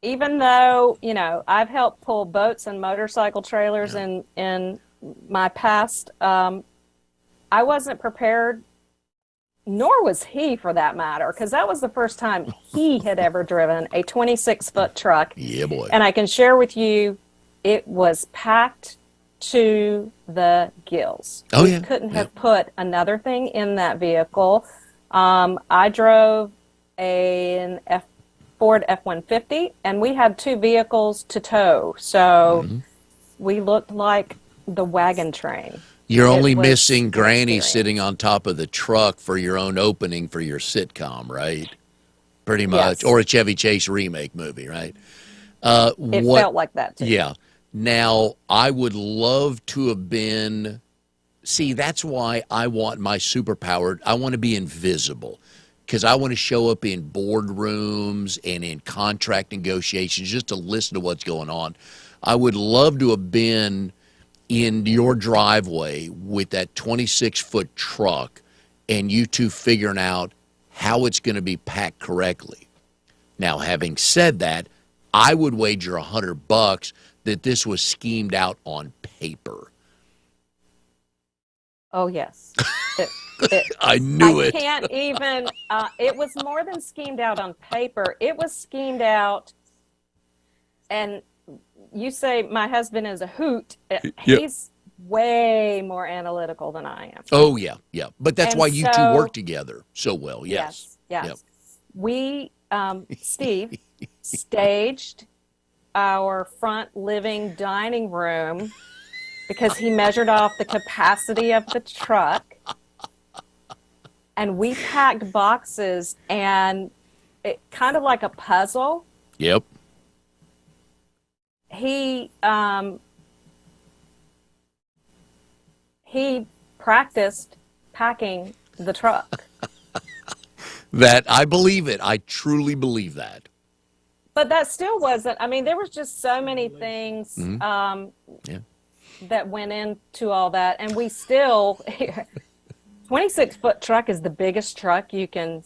even though, I've helped pull boats and motorcycle trailers in my past, I wasn't prepared, nor was he for that matter, because that was the first time he had ever driven a 26-foot truck. Yeah, boy. And I can share with you, it was packed to the gills. Oh, we couldn't have put another thing in that vehicle. I drove a Ford F-150, and we had two vehicles to tow. So we looked like the wagon train. You're only missing Granny sitting on top of the truck for your own opening for your sitcom, right? Pretty much. Yes. Or a Chevy Chase remake movie, right? It felt like that, too. Yeah. Now, I would love to have been, that's why I want my superpower. I want to be invisible, because I want to show up in boardrooms and in contract negotiations just to listen to what's going on. I would love to have been in your driveway with that 26-foot truck and you two figuring out how it's going to be packed correctly. Now, having said that, I would wager $100 that this was schemed out on paper. Oh, yes. I knew I it. can't even, it was more than schemed out on paper. It was schemed out, and you say my husband is a hoot. He's way more analytical than I am. Oh, yeah, yeah. But that's And why you two so- work together so well. Yes. Yes. Yep. We, Steve, staged our front living dining room because he measured off the capacity of the truck. And we packed boxes, and it kind of like a puzzle. Yep. He practiced packing the truck. That I believe it. I truly believe that. But that still wasn't, I mean, there was just so many things Yeah. that went into all that. And we still, 26-foot truck is the biggest truck you can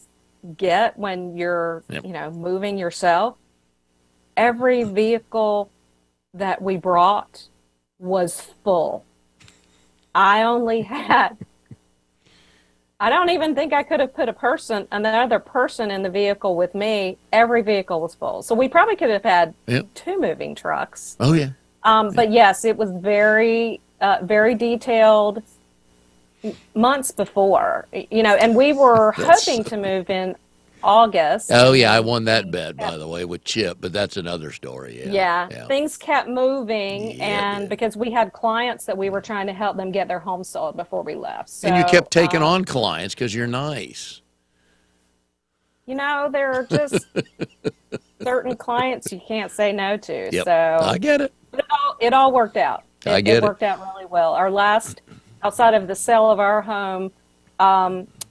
get when you're, moving yourself. Every vehicle that we brought was full. I only had, I don't even think I could have put another person in the vehicle with me. Every vehicle was full. So we probably could have had two moving trucks. Oh, yeah. But yes, it was very, very detailed months before, and we were hoping to move in August. Oh, yeah. I won that bet, by the way, with Chip, but that's another story. Yeah. Things kept moving, Yeah, and because we had clients that we were trying to help them get their home sold before we left. So, And you kept taking on clients because you're nice. There are just certain clients you can't say no to. Yep. So I get it. it all worked out. I get it worked out really well. Our last, outside of the sale of our home,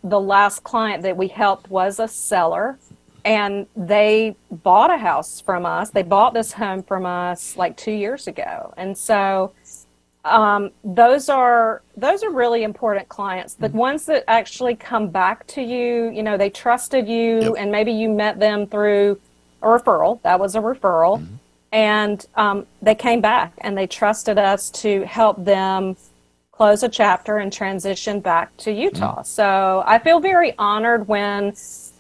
the last client that we helped was a seller, and they bought a house from us. They bought this home from us like 2 years ago. And so those are really important clients. The ones that actually come back to you, they trusted you, and maybe you met them through a referral. That was a referral. And they came back and they trusted us to help them close a chapter and transition back to Utah. So I feel very honored when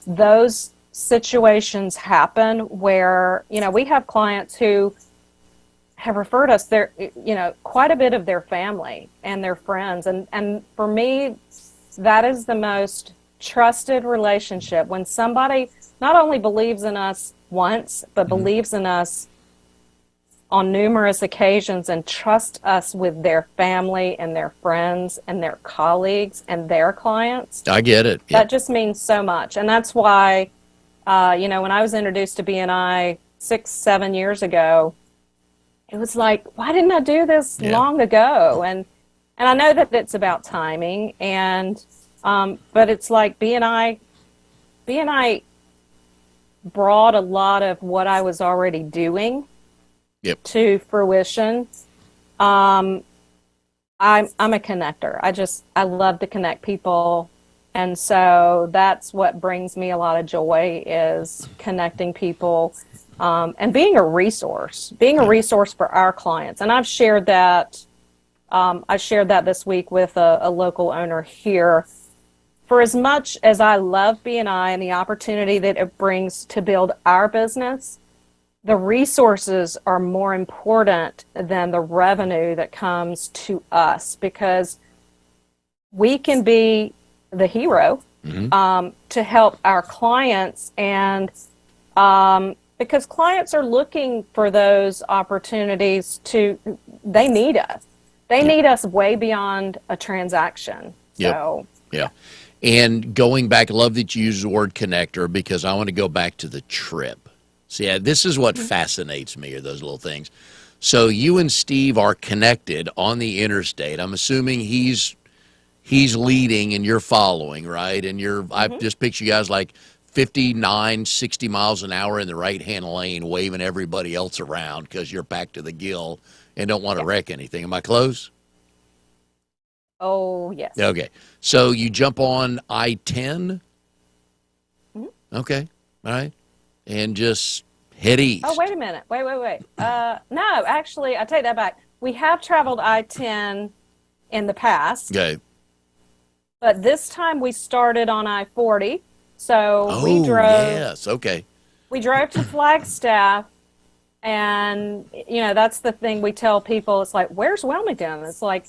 those situations happen where, we have clients who have referred us their, quite a bit of their family and their friends. And for me, that is the most trusted relationship, when somebody not only believes in us once, but believes in us on numerous occasions and trust us with their family and their friends and their colleagues and their clients. I get it. That just means so much. And that's why, when I was introduced to BNI 6-7 years ago, it was like, why didn't I do this long ago? And I know that it's about timing, and but it's like BNI brought a lot of what I was already doing to fruition. I'm a connector. I love to connect people. And so that's what brings me a lot of joy, is connecting people, and being a resource for our clients. And I've shared that. I shared that this week with a local owner here. For as much as I love BNI and the opportunity that it brings to build our business, the resources are more important than the revenue that comes to us, because we can be the hero to help our clients, and because clients are looking for those opportunities they need us. They need us way beyond a transaction. So, yeah. And going back, I love that you use the word connector, because I want to go back to the trip. See, this is what fascinates me, are those little things. So you and Steve are connected on the interstate. I'm assuming he's leading and you're following, right? And I just picture you guys like 59, 60 miles an hour in the right-hand lane, waving everybody else around because you're back to the gill and don't want to wreck anything. Am I close? Oh, yes. Okay. So you jump on I-10? Okay. All right. And just Head east. Oh, wait a minute. Wait. No, actually, I take that back. We have traveled I-10 in the past, Okay. but this time we started on I-40. So Oh, we drove. yes. Okay. We drove to Flagstaff, and that's the thing we tell people. It's like, where's Wilmington? It's like,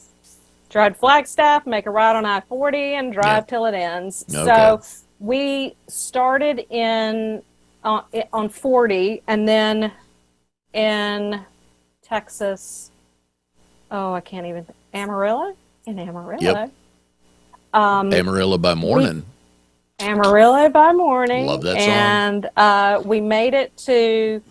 drive to Flagstaff, make a ride on I-40, and drive till it ends. Okay. So we started on 40, and then in Texas. Oh, I can't even. Amarillo? In Amarillo. Yep. Amarillo by morning. Amarillo by morning. Love that song. And we made it to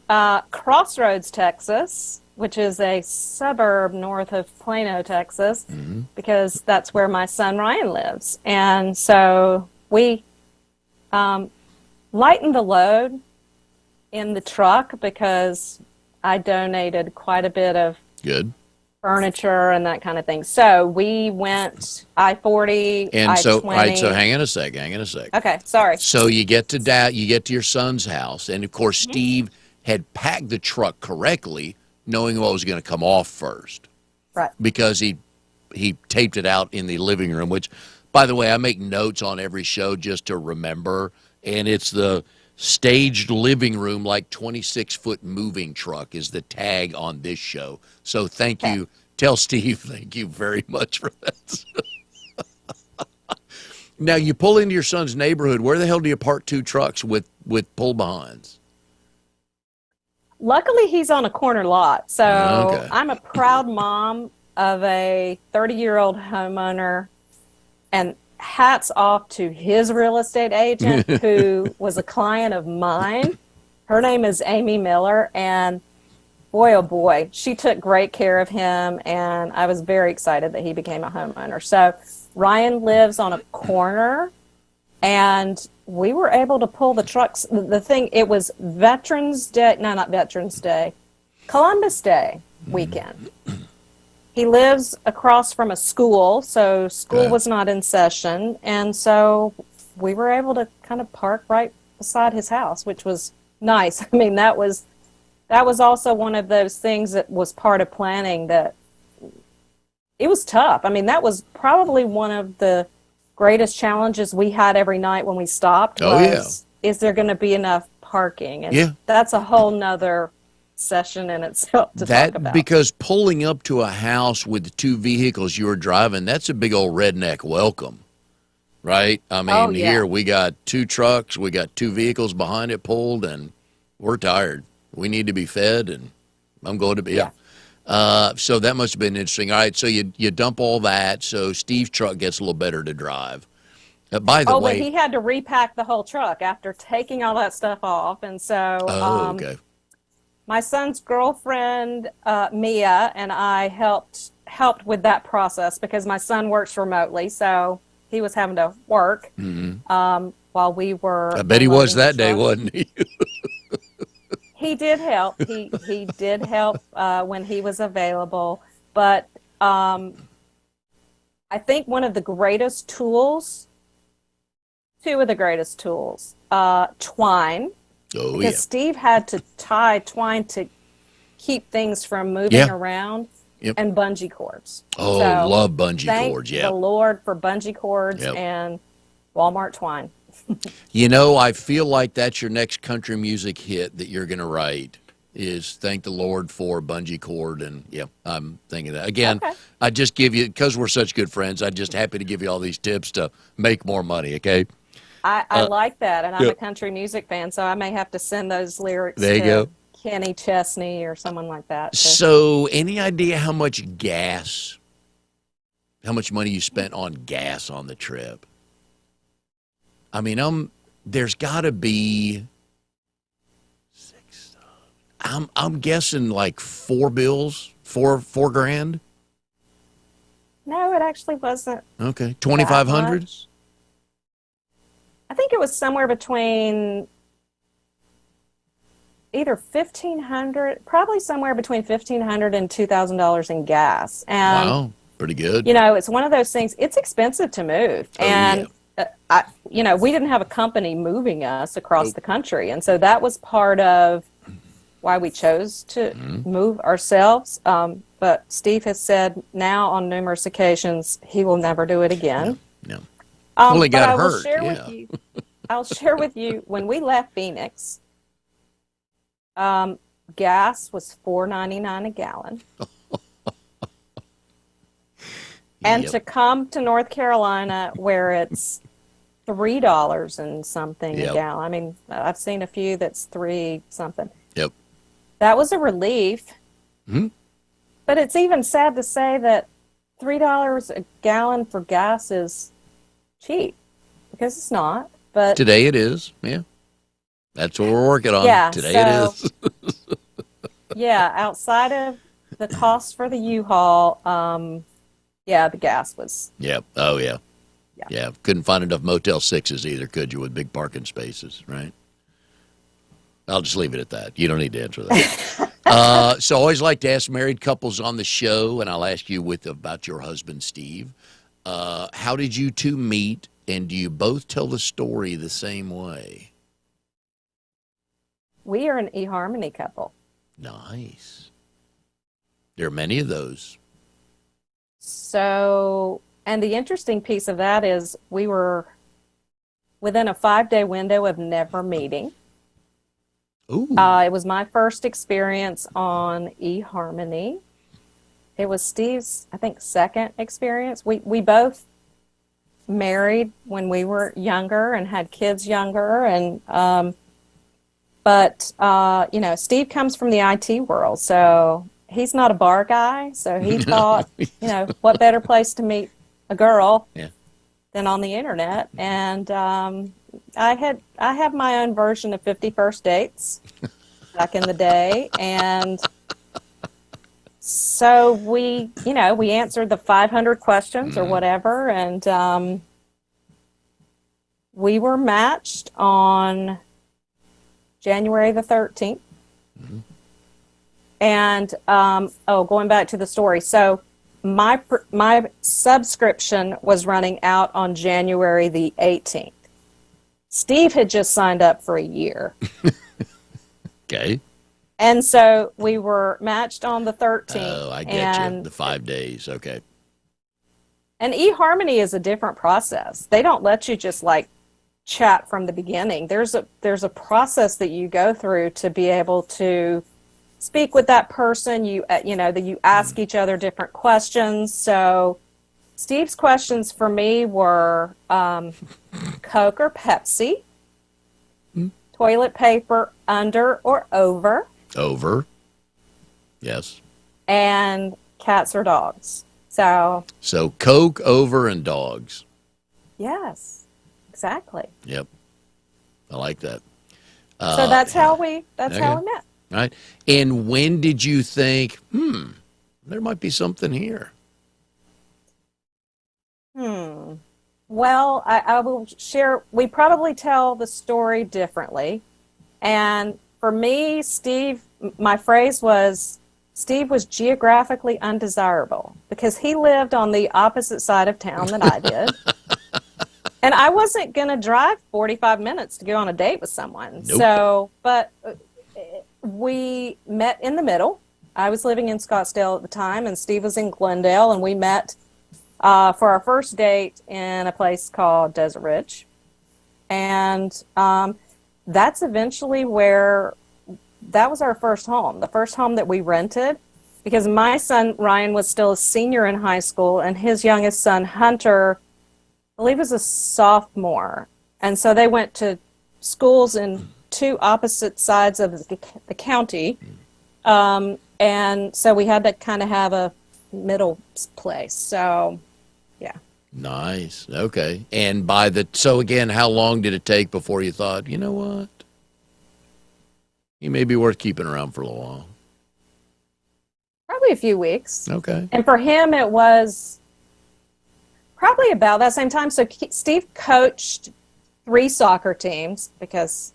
Crossroads, Texas, which is a suburb north of Plano, Texas, because that's where my son Ryan lives. And so we lightened the load in the truck because I donated quite a bit of Good. furniture and that kind of thing. So we went I-40, And I-20. so, all right, so hang on a sec. Okay, sorry. So you get to your son's house, and of course Steve had packed the truck correctly, knowing what was going to come off first, Right. because he taped it out in the living room. Which, by the way, I make notes on every show just to remember, and it's the staged living room, like 26-foot moving truck is the tag on this show. So thank you. Tell Steve thank you very much for that. Now you pull into your son's neighborhood. Where the hell do you park two trucks with pull behinds? Luckily, he's on a corner lot. So Okay. I'm a proud mom of a 30-year-old homeowner, and hats off to his real estate agent who was a client of mine. Her name is Amy Miller, and boy, oh boy, she took great care of him, and I was very excited that he became a homeowner. So Ryan lives on a corner, and we were able to pull the trucks. The thing, it was Veterans Day, no, not Veterans Day, Columbus Day weekend. He lives across from a school, so school was not in session, and so we were able to kind of park right beside his house, which was nice. I mean, that was also one of those things that was part of planning that it was tough. I mean, that was probably one of the greatest challenges we had every night when we stopped was, is there going to be enough parking? And that's a whole nother session in itself to talk about. Because pulling up to a house with the two vehicles you were driving, that's a big old redneck welcome, right? I mean, here we got two trucks, we got two vehicles behind it pulled, and we're tired. We need to be fed, and I'm going to be. So that must have been interesting. All right, so you dump all that, so Steve's truck gets a little better to drive. By the way, but he had to repack the whole truck after taking all that stuff off, and so okay. My son's girlfriend, Mia, and I helped with that process because my son works remotely, so he was having to work while we were. I bet he was that day, wasn't he? He did help. He did help when he was available, but I think one of the greatest tools, two of the greatest tools, twine. Oh, because Steve had to tie twine to keep things from moving around, and bungee cords. Oh, so love bungee cords, Thank the Lord for bungee cords and Walmart twine. You know, I feel like that's your next country music hit that you're going to write is thank the Lord for bungee cord. And, I'm thinking that. Again, I just give you, because we're such good friends, I'm just happy to give you all these tips to make more money, okay? I like that, and I'm a country music fan, so I may have to send those lyrics there you go. Kenny Chesney or someone like that. So, any idea how much money you spent on gas on the trip? I mean, there's got to be I'm guessing like four grand. No, it actually wasn't. Okay, 2,500. I think it was somewhere between either $1,500, probably somewhere between $1,500 and $2,000 in gas. And wow, pretty good. You know, it's one of those things. It's expensive to move, and we didn't have a company moving us across Nope. the country. And so that was part of why we chose to move ourselves. But Steve has said now on numerous occasions he will never do it again. No. Well, he But got I will hurt. share Yeah. with you. I'll share with you when we left Phoenix. Gas was $4.99 a gallon, and Yep. to come to North Carolina where it's $3 and something Yep. a gallon. I mean, I've seen a few that's 3 something. Yep. That was a relief. Mhm. But it's even sad to say that $3 a gallon for gas is cheap, because it's not. But Today it is. Yeah. That's what we're working on. Yeah, Today so- it is. yeah, outside of the cost for the U-Haul, the gas was. Yep. Oh, yeah. Yeah. Yeah. Couldn't find enough Motel 6s either, could you, with big parking spaces, right? I'll just leave it at that. You don't need to answer that. So I always like to ask married couples on the show, and I'll ask you about your husband, Steve. How did you two meet, and do you both tell the story the same way? We are an eHarmony couple. Nice. There are many of those. So, and the interesting piece of that is we were within a 5-day window of never meeting. Ooh. It was my first experience on eHarmony. It was Steve's, I think, second experience. We both married when we were younger and had kids younger, and but Steve comes from the IT world, so he's not a bar guy. So he thought, what better place to meet a girl Yeah. than on the internet? And I have my own version of 50 First Dates back in the day, and so we answered the 500 questions or whatever, and we were matched on January the 13th. And going back to the story, so my subscription was running out on January the 18th. Steve had just signed up for a year. Okay. And so we were matched on the 13th. Oh, I get you. The 5 days. Okay. And eHarmony is a different process. They don't let you just like chat from the beginning. There's a process that you go through to be able to speak with that person. You ask each other different questions. So Steve's questions for me were Coke or Pepsi, toilet paper under or over, Over. Yes. and cats or dogs. So Coke, over, and dogs. yes, exactly. Yep. I like that. So that's how we met. Right. And when did you think, there might be something here? Well, I will share. We probably tell the story differently. And for me, Steve, my phrase was, Steve was geographically undesirable because he lived on the opposite side of town than I did. And I wasn't going to drive 45 minutes to go on a date with someone. Nope. So, but we met in the middle. I was living in Scottsdale at the time, and Steve was in Glendale, and we met for our first date in a place called Desert Ridge. And that's eventually that was our first home, the first home that we rented, because my son, Ryan, was still a senior in high school, and his youngest son, Hunter, I believe was a sophomore. And so they went to schools in two opposite sides of the county. And so we had to kind of have a middle place. So, yeah. Nice. Okay. And so again, how long did it take before you thought, you know what? He may be worth keeping around for a little while. Probably a few weeks. Okay. And for him, it was probably about that same time. So Steve coached 3 soccer teams because,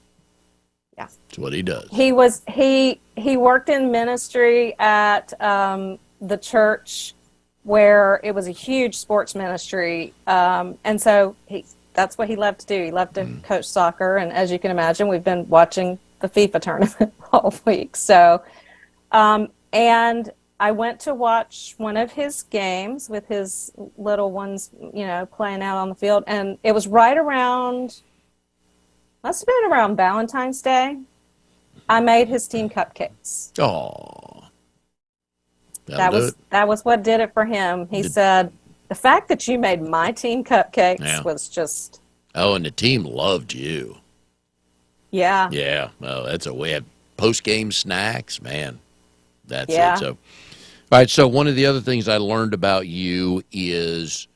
yeah, That's what he does. he worked in ministry at the church where it was a huge sports ministry. And so he that's what he loved to do. He loved to coach soccer, and as you can imagine, we've been watching the FIFA tournament all week. So, and I went to watch one of his games with his little ones, playing out on the field, and it was right around, must have been around Valentine's Day. I made his team cupcakes. Oh, that was what did it for him. He said, the fact that you made my team cupcakes was just. Oh, and the team loved you. Yeah. Yeah. Oh, that's a way of post-game snacks, man. That's Yeah. it. So, all right. So one of the other things I learned about you is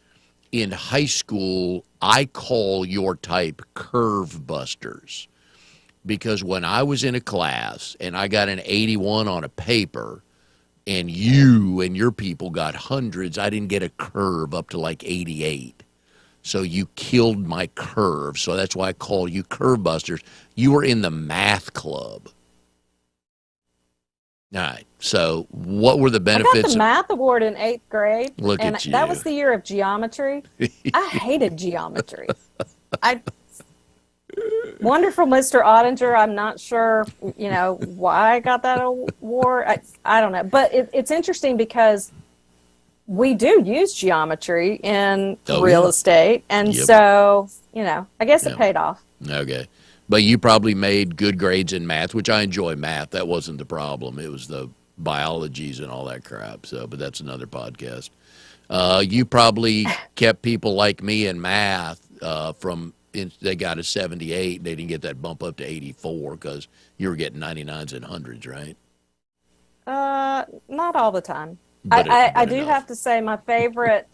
in high school, I call your type curve busters, because when I was in a class and I got an 81 on a paper and you and your people got hundreds, I didn't get a curve up to like 88. So you killed my curve. So that's why I call you curve busters. You were in the math club. All right. So what were the benefits? I got the math award in 8th grade. Look and at you. That was the year of geometry. I hated geometry. Wonderful Mr. Ottinger. I'm not sure, why I got that award. I don't know. But it's interesting because we do use geometry in real estate. And so, I guess it paid off. Okay. But you probably made good grades in math, which I enjoy math. That wasn't the problem. It was the biologies and all that crap. So, but that's another podcast. You probably kept people like me in math they got a 78. They didn't get that bump up to 84 because you were getting 99s and hundreds, right? Not all the time. But I do have to say my favorite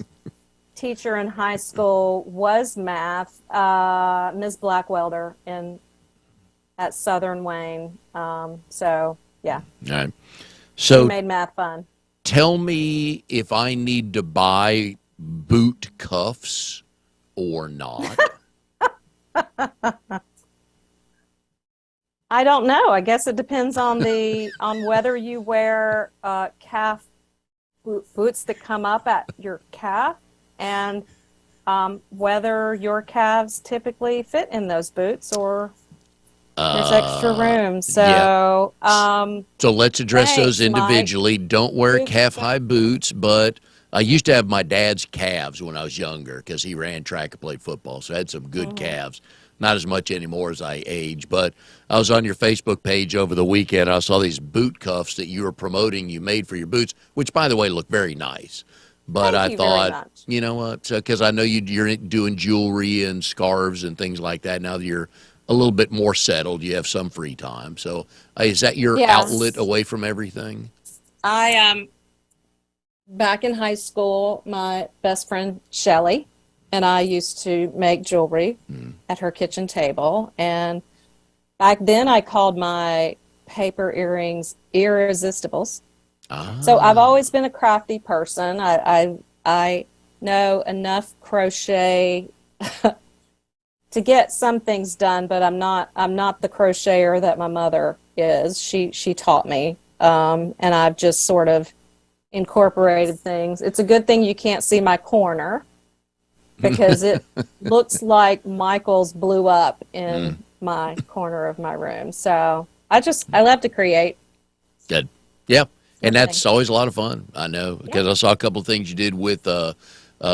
teacher in high school was math, Ms. Blackwelder at Southern Wayne. So, yeah. All right. So she made math fun. Tell me if I need to buy boot cuffs or not. I don't know. I guess it depends on whether you wear calf boots that come up at your calf, and whether your calves typically fit in those boots or there's extra room. So, so let's address those individually. Don't wear calf-high boots, but I used to have my dad's calves when I was younger because he ran track and played football, so I had some good calves. Not as much anymore as I age, but I was on your Facebook page over the weekend. I saw these boot cuffs that you were promoting you made for your boots, which, by the way, look very nice. But I thought, you know what, because I know you're doing jewelry and scarves and things like that. Now that you're a little bit more settled, you have some free time. So is that your outlet away from everything? I back in high school, my best friend, Shelly, and I used to make jewelry at her kitchen table. And back then I called my paper earrings irresistibles. So I've always been a crafty person. I know enough crochet to get some things done, but I'm not the crocheter that my mother is. She taught me. And I've just sort of incorporated things. It's a good thing you can't see my corner because it looks like Michael's blew up in my corner of my room. So I love to create. Good. Yeah. And that's always a lot of fun. I know because I saw a couple of things you did with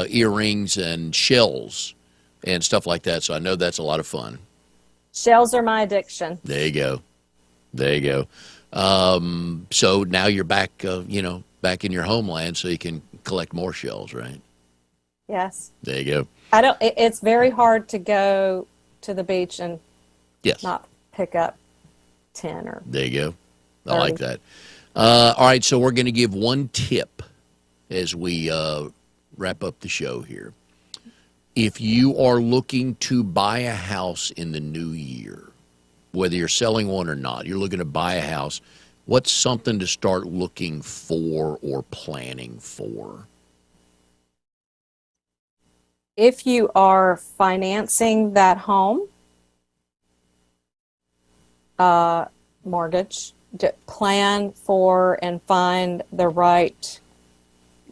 earrings and shells and stuff like that. So I know that's a lot of fun. Shells are my addiction. There you go. There you go. So now you're back, back in your homeland so you can collect more shells, right? Yes. There you go. It's very hard to go to the beach and not pick up 10 or. There you go. 30. I like that. All right. So we're going to give one tip as we wrap up the show here. If you are looking to buy a house in the new year, whether you're selling one or not, you're looking to buy a house, what's something to start looking for or planning for? If you are financing that home, mortgage, plan for and find the right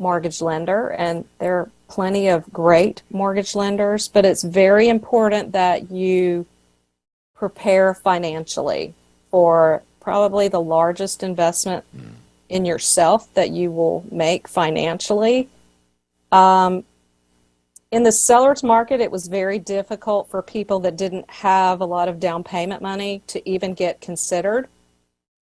mortgage lender, and there are plenty of great mortgage lenders, but it's very important that you prepare financially for probably the largest investment in yourself that you will make financially. In the seller's market, it was very difficult for people that didn't have a lot of down payment money to even get considered.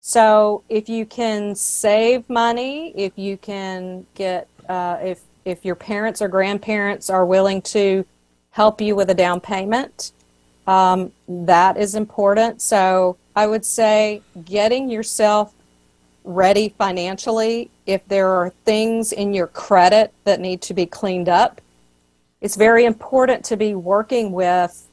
So if you can save money, if you can get, if your parents or grandparents are willing to help you with a down payment, that is important. So I would say getting yourself ready financially. If there are things in your credit that need to be cleaned up, it's very important to be working with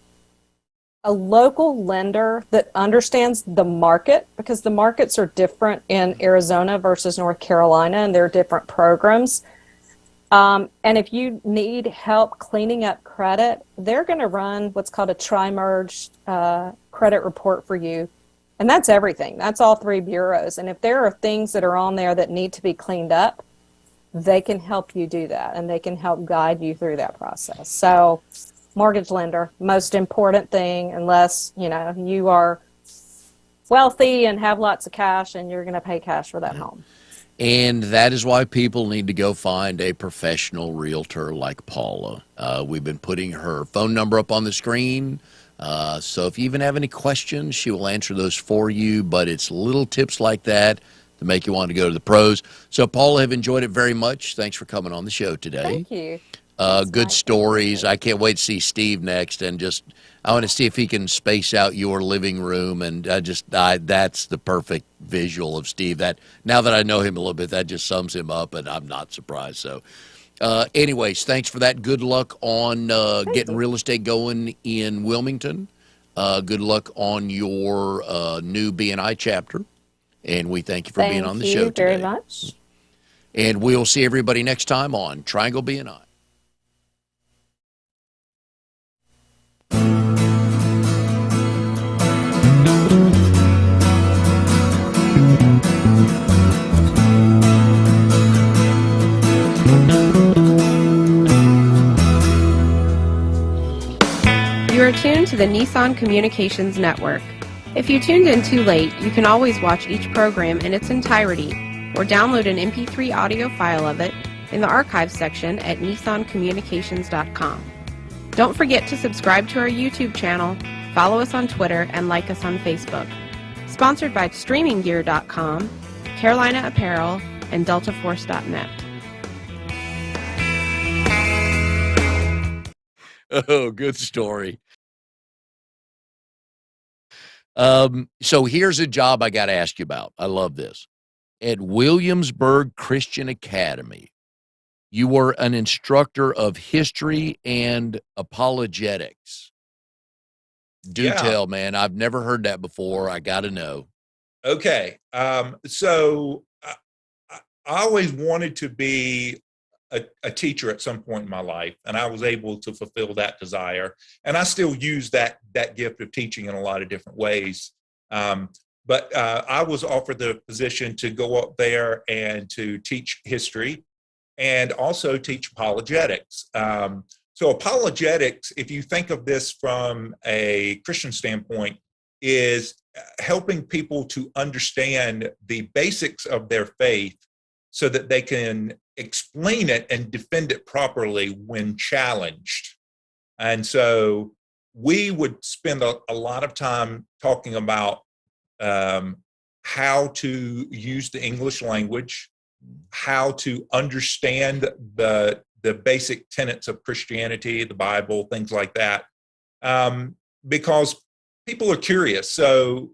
a local lender that understands the market, because the markets are different in Arizona versus North Carolina, and there are different programs. And if you need help cleaning up credit, they're going to run what's called a tri-merge credit report for you. And that's everything. That's all three bureaus. And if there are things that are on there that need to be cleaned up, they can help you do that, and they can help guide you through that process. So mortgage lender, most important thing, unless, you are wealthy and have lots of cash and you're going to pay cash for that home. And that is why people need to go find a professional realtor like Paula. We've been putting her phone number up on the screen. So if you even have any questions, she will answer those for you. But it's little tips like that to make you want to go to the pros. So, Paula, have enjoyed it very much. Thanks for coming on the show today. Thank you. Good stories. I can't wait to see Steve next, and I want to see if he can space out your living room. And that's the perfect visual of Steve. That now that I know him a little bit, that just sums him up, and I'm not surprised. So, anyways, thanks for that. Good luck on getting real estate going in Wilmington. Good luck on your new BNI chapter. And we thank you for being on the show today. Thank you very much. And we'll see everybody next time on Triangle BNI. You are tuned to the Nissan Communications Network. If you tuned in too late, you can always watch each program in its entirety or download an MP3 audio file of it in the archives section at nissancommunications.com. Don't forget to subscribe to our YouTube channel, follow us on Twitter, and like us on Facebook. Sponsored by StreamingGear.com, Carolina Apparel, and DeltaForce.net. Oh, good story. So here's a job I got to ask you about. I love this. At Williamsburg Christian Academy, you were an instructor of history and apologetics. Do tell, man. I've never heard that before. I got to know. Okay. So I always wanted to be a teacher at some point in my life, and I was able to fulfill that desire. And I still use that gift of teaching in a lot of different ways. But I was offered the position to go up there and to teach history and also teach apologetics. So apologetics, if you think of this from a Christian standpoint, is helping people to understand the basics of their faith so that they can explain it and defend it properly when challenged. And so we would spend a lot of time talking about how to use the English language, how to understand the basic tenets of Christianity, the Bible, things like that, because people are curious. So,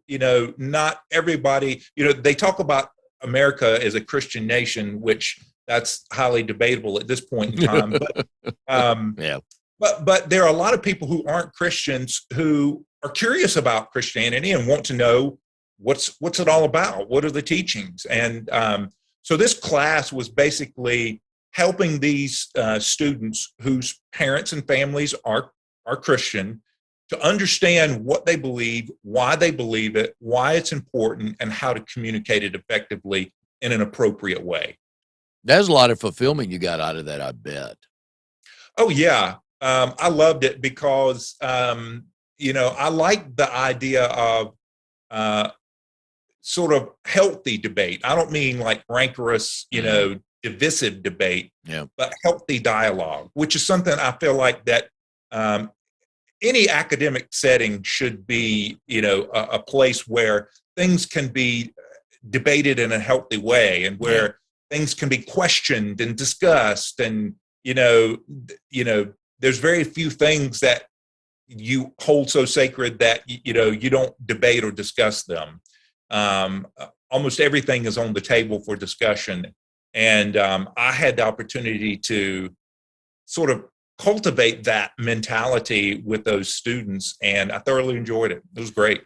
not everybody, they talk about America as a Christian nation, which that's highly debatable at this point in time. But there are a lot of people who aren't Christians who are curious about Christianity and want to know what's it all about. What are the teachings? And so this class was basically helping these students whose parents and families are Christian to understand what they believe, why they believe it, why it's important, and how to communicate it effectively in an appropriate way. There's a lot of fulfillment you got out of that, I bet. Oh yeah, I loved it because I like the idea of sort of healthy debate. I don't mean like rancorous, divisive debate, Yeah. but healthy dialogue, which is something I feel like that any academic setting should be, a place where things can be debated in a healthy way and where things can be questioned and discussed. And, there's very few things that you hold so sacred that, you don't debate or discuss them. Almost everything is on the table for discussion. And I had the opportunity to sort of cultivate that mentality with those students, and I thoroughly enjoyed it. It was great.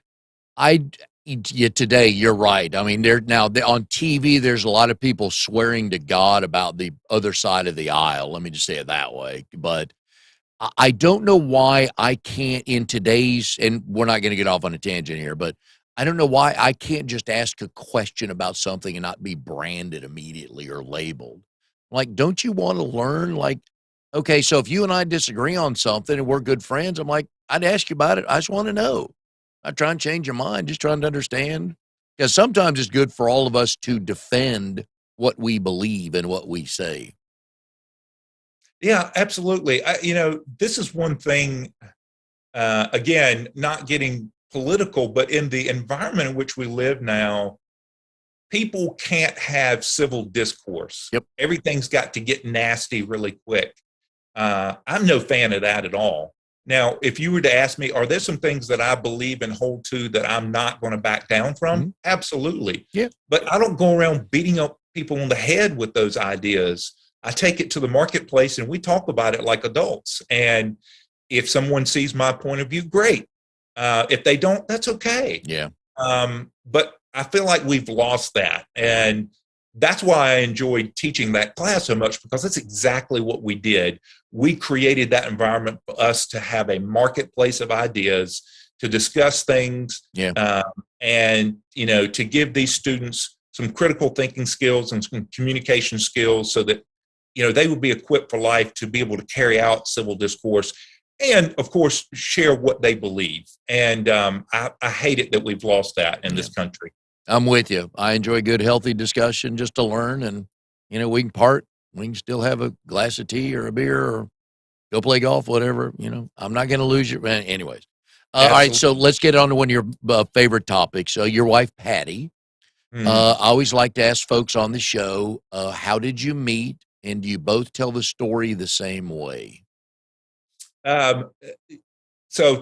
Today, you're right. I mean, on TV, there's a lot of people swearing to God about the other side of the aisle. Let me just say it that way. But I don't know why I can't in today's, and we're not going to get off on a tangent here, but I don't know why I can't just ask a question about something and not be branded immediately or labeled. Like, don't you want to learn? Like, okay, so if you and I disagree on something and we're good friends, I'm like, I'd ask you about it. I just want to know. I try and change your mind, just trying to understand. Because sometimes it's good for all of us to defend what we believe and what we say. Yeah, absolutely. This is one thing, again, not getting political, but in the environment in which we live now, people can't have civil discourse. Yep. Everything's got to get nasty really quick. I'm no fan of that at all. Now, if you were to ask me, are there some things that I believe and hold to that I'm not going to back down from? Mm-hmm. Absolutely. Yeah. But I don't go around beating up people on the head with those ideas. I take it to the marketplace and we talk about it like adults. And if someone sees my point of view, great. If they don't, that's okay. Yeah. But I feel like we've lost that. And that's why I enjoyed teaching that class so much, because that's exactly what we did. We created that environment for us to have a marketplace of ideas, to discuss things, and, to give these students some critical thinking skills and some communication skills so that, they would be equipped for life to be able to carry out civil discourse and, of course, share what they believe. And I hate it that we've lost that in this country. I'm with you. I enjoy good, healthy discussion just to learn. And, we can part. We can still have a glass of tea or a beer or go play golf, whatever. I'm not going to lose you. Anyways. All right, so let's get on to one of your favorite topics. Your wife, Patty. I always like to ask folks on the show, how did you meet? And do you both tell the story the same way? So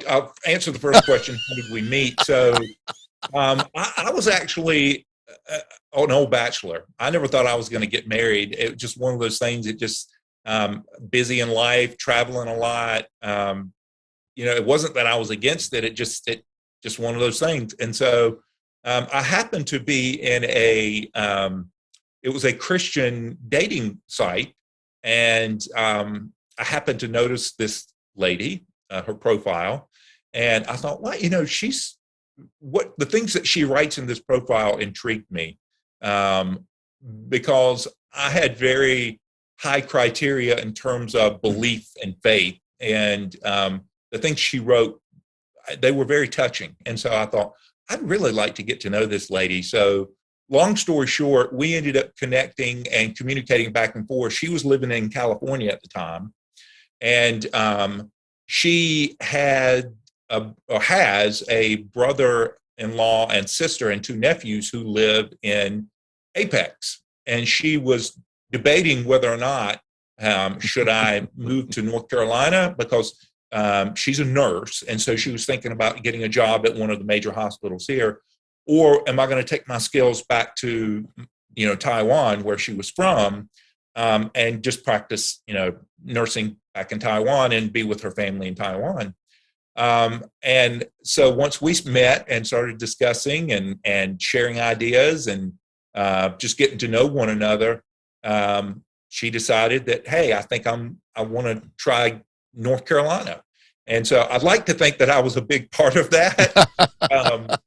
I'll answer the first question. How did we meet? So I was actually an old bachelor. I never thought I was going to get married. It was just one of those things. It just busy in life, traveling a lot. It wasn't that I was against it. It just one of those things. And so I happened to be in it was a Christian dating site, and I happened to notice this lady, her profile, and I thought, well, she's the things that she writes in this profile intrigued me, because I had very high criteria in terms of belief and faith, and the things she wrote, they were very touching. And so I thought, I'd really like to get to know this lady. So long story short, we ended up connecting and communicating back and forth. She was living in California at the time, and she had has a brother-in-law and sister and two nephews who live in Apex. And she was debating whether or not should I move to North Carolina, because she's a nurse, and so she was thinking about getting a job at one of the major hospitals here, or am I going to take my skills back to Taiwan, where she was from, and just practice nursing back in Taiwan and be with her family in Taiwan. And so once we met and started discussing and sharing ideas and just getting to know one another, she decided that, hey, I think I want to try North Carolina. And so I'd like to think that I was a big part of that.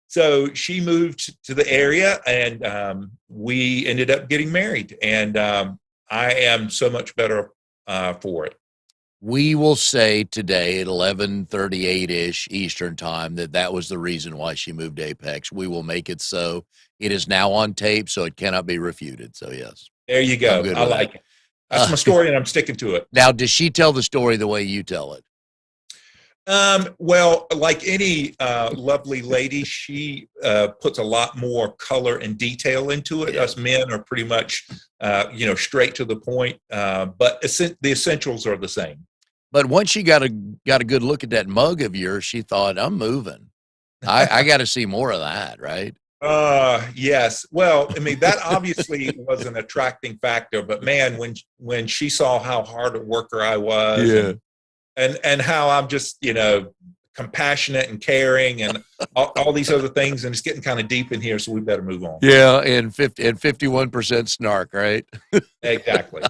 so she moved to the area, and we ended up getting married. And I am so much better for it. We will say today at 11:38-ish Eastern time that was the reason why she moved to Apex. We will make it so. It is now on tape, so it cannot be refuted. So, yes. There you go. I like it. That's my story, and I'm sticking to it. Now, does she tell the story the way you tell it? Well, like any lovely lady, she puts a lot more color and detail into it. Yeah. Us men are pretty much, straight to the point. But the essentials are the same. But once she got a good look at that mug of yours, she thought, I'm moving. I got to see more of that, right? Yes. Well, I mean, that obviously was an attracting factor, but man, when she saw how hard a worker I was, Yeah. and how I'm just, compassionate and caring and all these other things, and it's getting kind of deep in here, so we better move on. Yeah, and 51% snark, right? Exactly.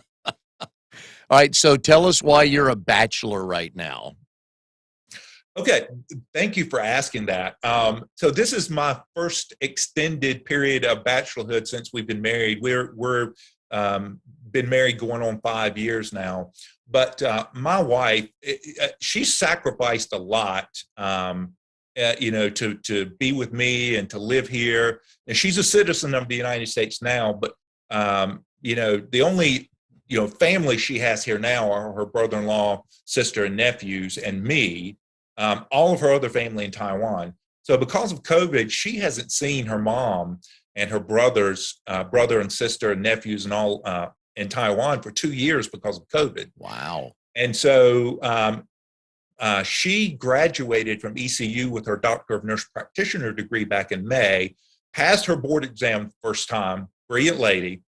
All right, so tell us why you're a bachelor right now. Okay, thank you for asking that. So this is my first extended period of bachelorhood since we've been married. We're been married going on 5 years now. But my wife, she sacrificed a lot, to be with me and to live here. And she's a citizen of the United States now, but the only family she has here now are her brother-in-law, sister, and nephews, and me. All of her other family in Taiwan. So because of COVID, she hasn't seen her mom and her brothers, brother and sister and nephews and all in Taiwan for 2 years because of COVID. Wow. And so she graduated from ECU with her Doctor of Nurse Practitioner degree back in May, passed her board exam first time, brilliant lady.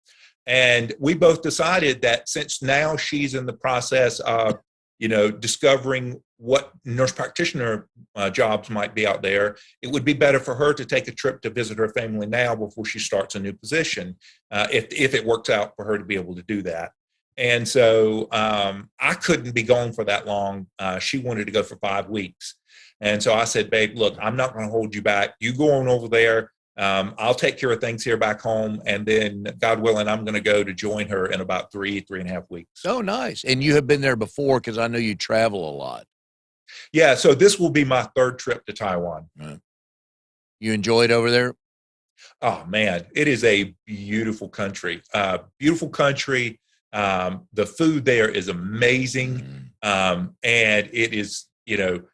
And we both decided that since now she's in the process of discovering what nurse practitioner jobs might be out there, it would be better for her to take a trip to visit her family now before she starts a new position, if it works out for her to be able to do that. And so I couldn't be gone for that long. She wanted to go for 5 weeks. And so I said, babe, look, I'm not going to hold you back. You go on over there. I'll take care of things here back home. And then, God willing, I'm going to go to join her in about 3.5 weeks. Oh, nice. And you have been there before, because I know you travel a lot. Yeah. So this will be my third trip to Taiwan. Right. You enjoy it over there? Oh, man, it is a beautiful country. Beautiful country. The food there is amazing. And it is, the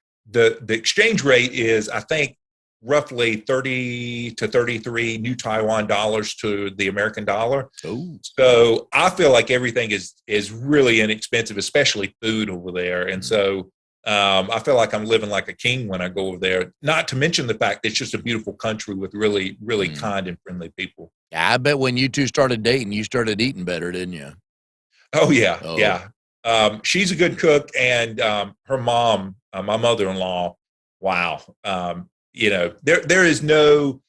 exchange rate is, I think, roughly 30 to 33 new Taiwan dollars to the American dollar. Oh. So I feel like everything is really inexpensive, especially food over there. And so I feel like I'm living like a king when I go over there, not to mention the fact that it's just a beautiful country with really, really kind and friendly people. Yeah, I bet when you two started dating, you started eating better, didn't you? Oh, yeah. Oh. Yeah. She's a good cook, and her mom, my mother-in-law, wow. There's no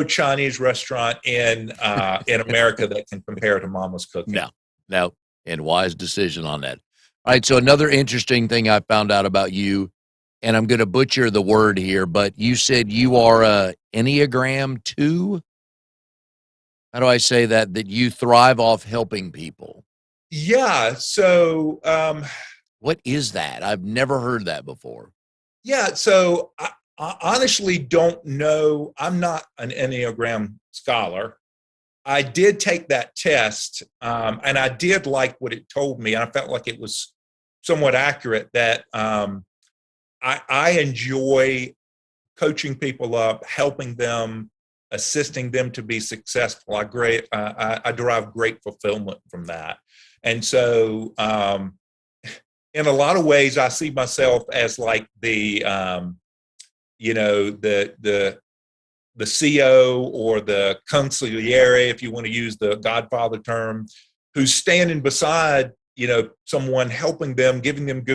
Chinese restaurant in America that can compare to Mama's cooking. No, and wise decision on that. All right, so another interesting thing I found out about you, and I'm going to butcher the word here, but you said you are a Enneagram 2? How do I say that? That you thrive off helping people. Yeah. So, what is that? I've never heard that before. Yeah. So I honestly don't know. I'm not an Enneagram scholar. I did take that test, and I did like what it told me. I felt like it was somewhat accurate, that I enjoy coaching people up, helping them, assisting them to be successful. I derive great fulfillment from that. And so in a lot of ways, I see myself as like the CO or the consigliere, if you want to use the Godfather term, who's standing beside, someone, helping them, giving them good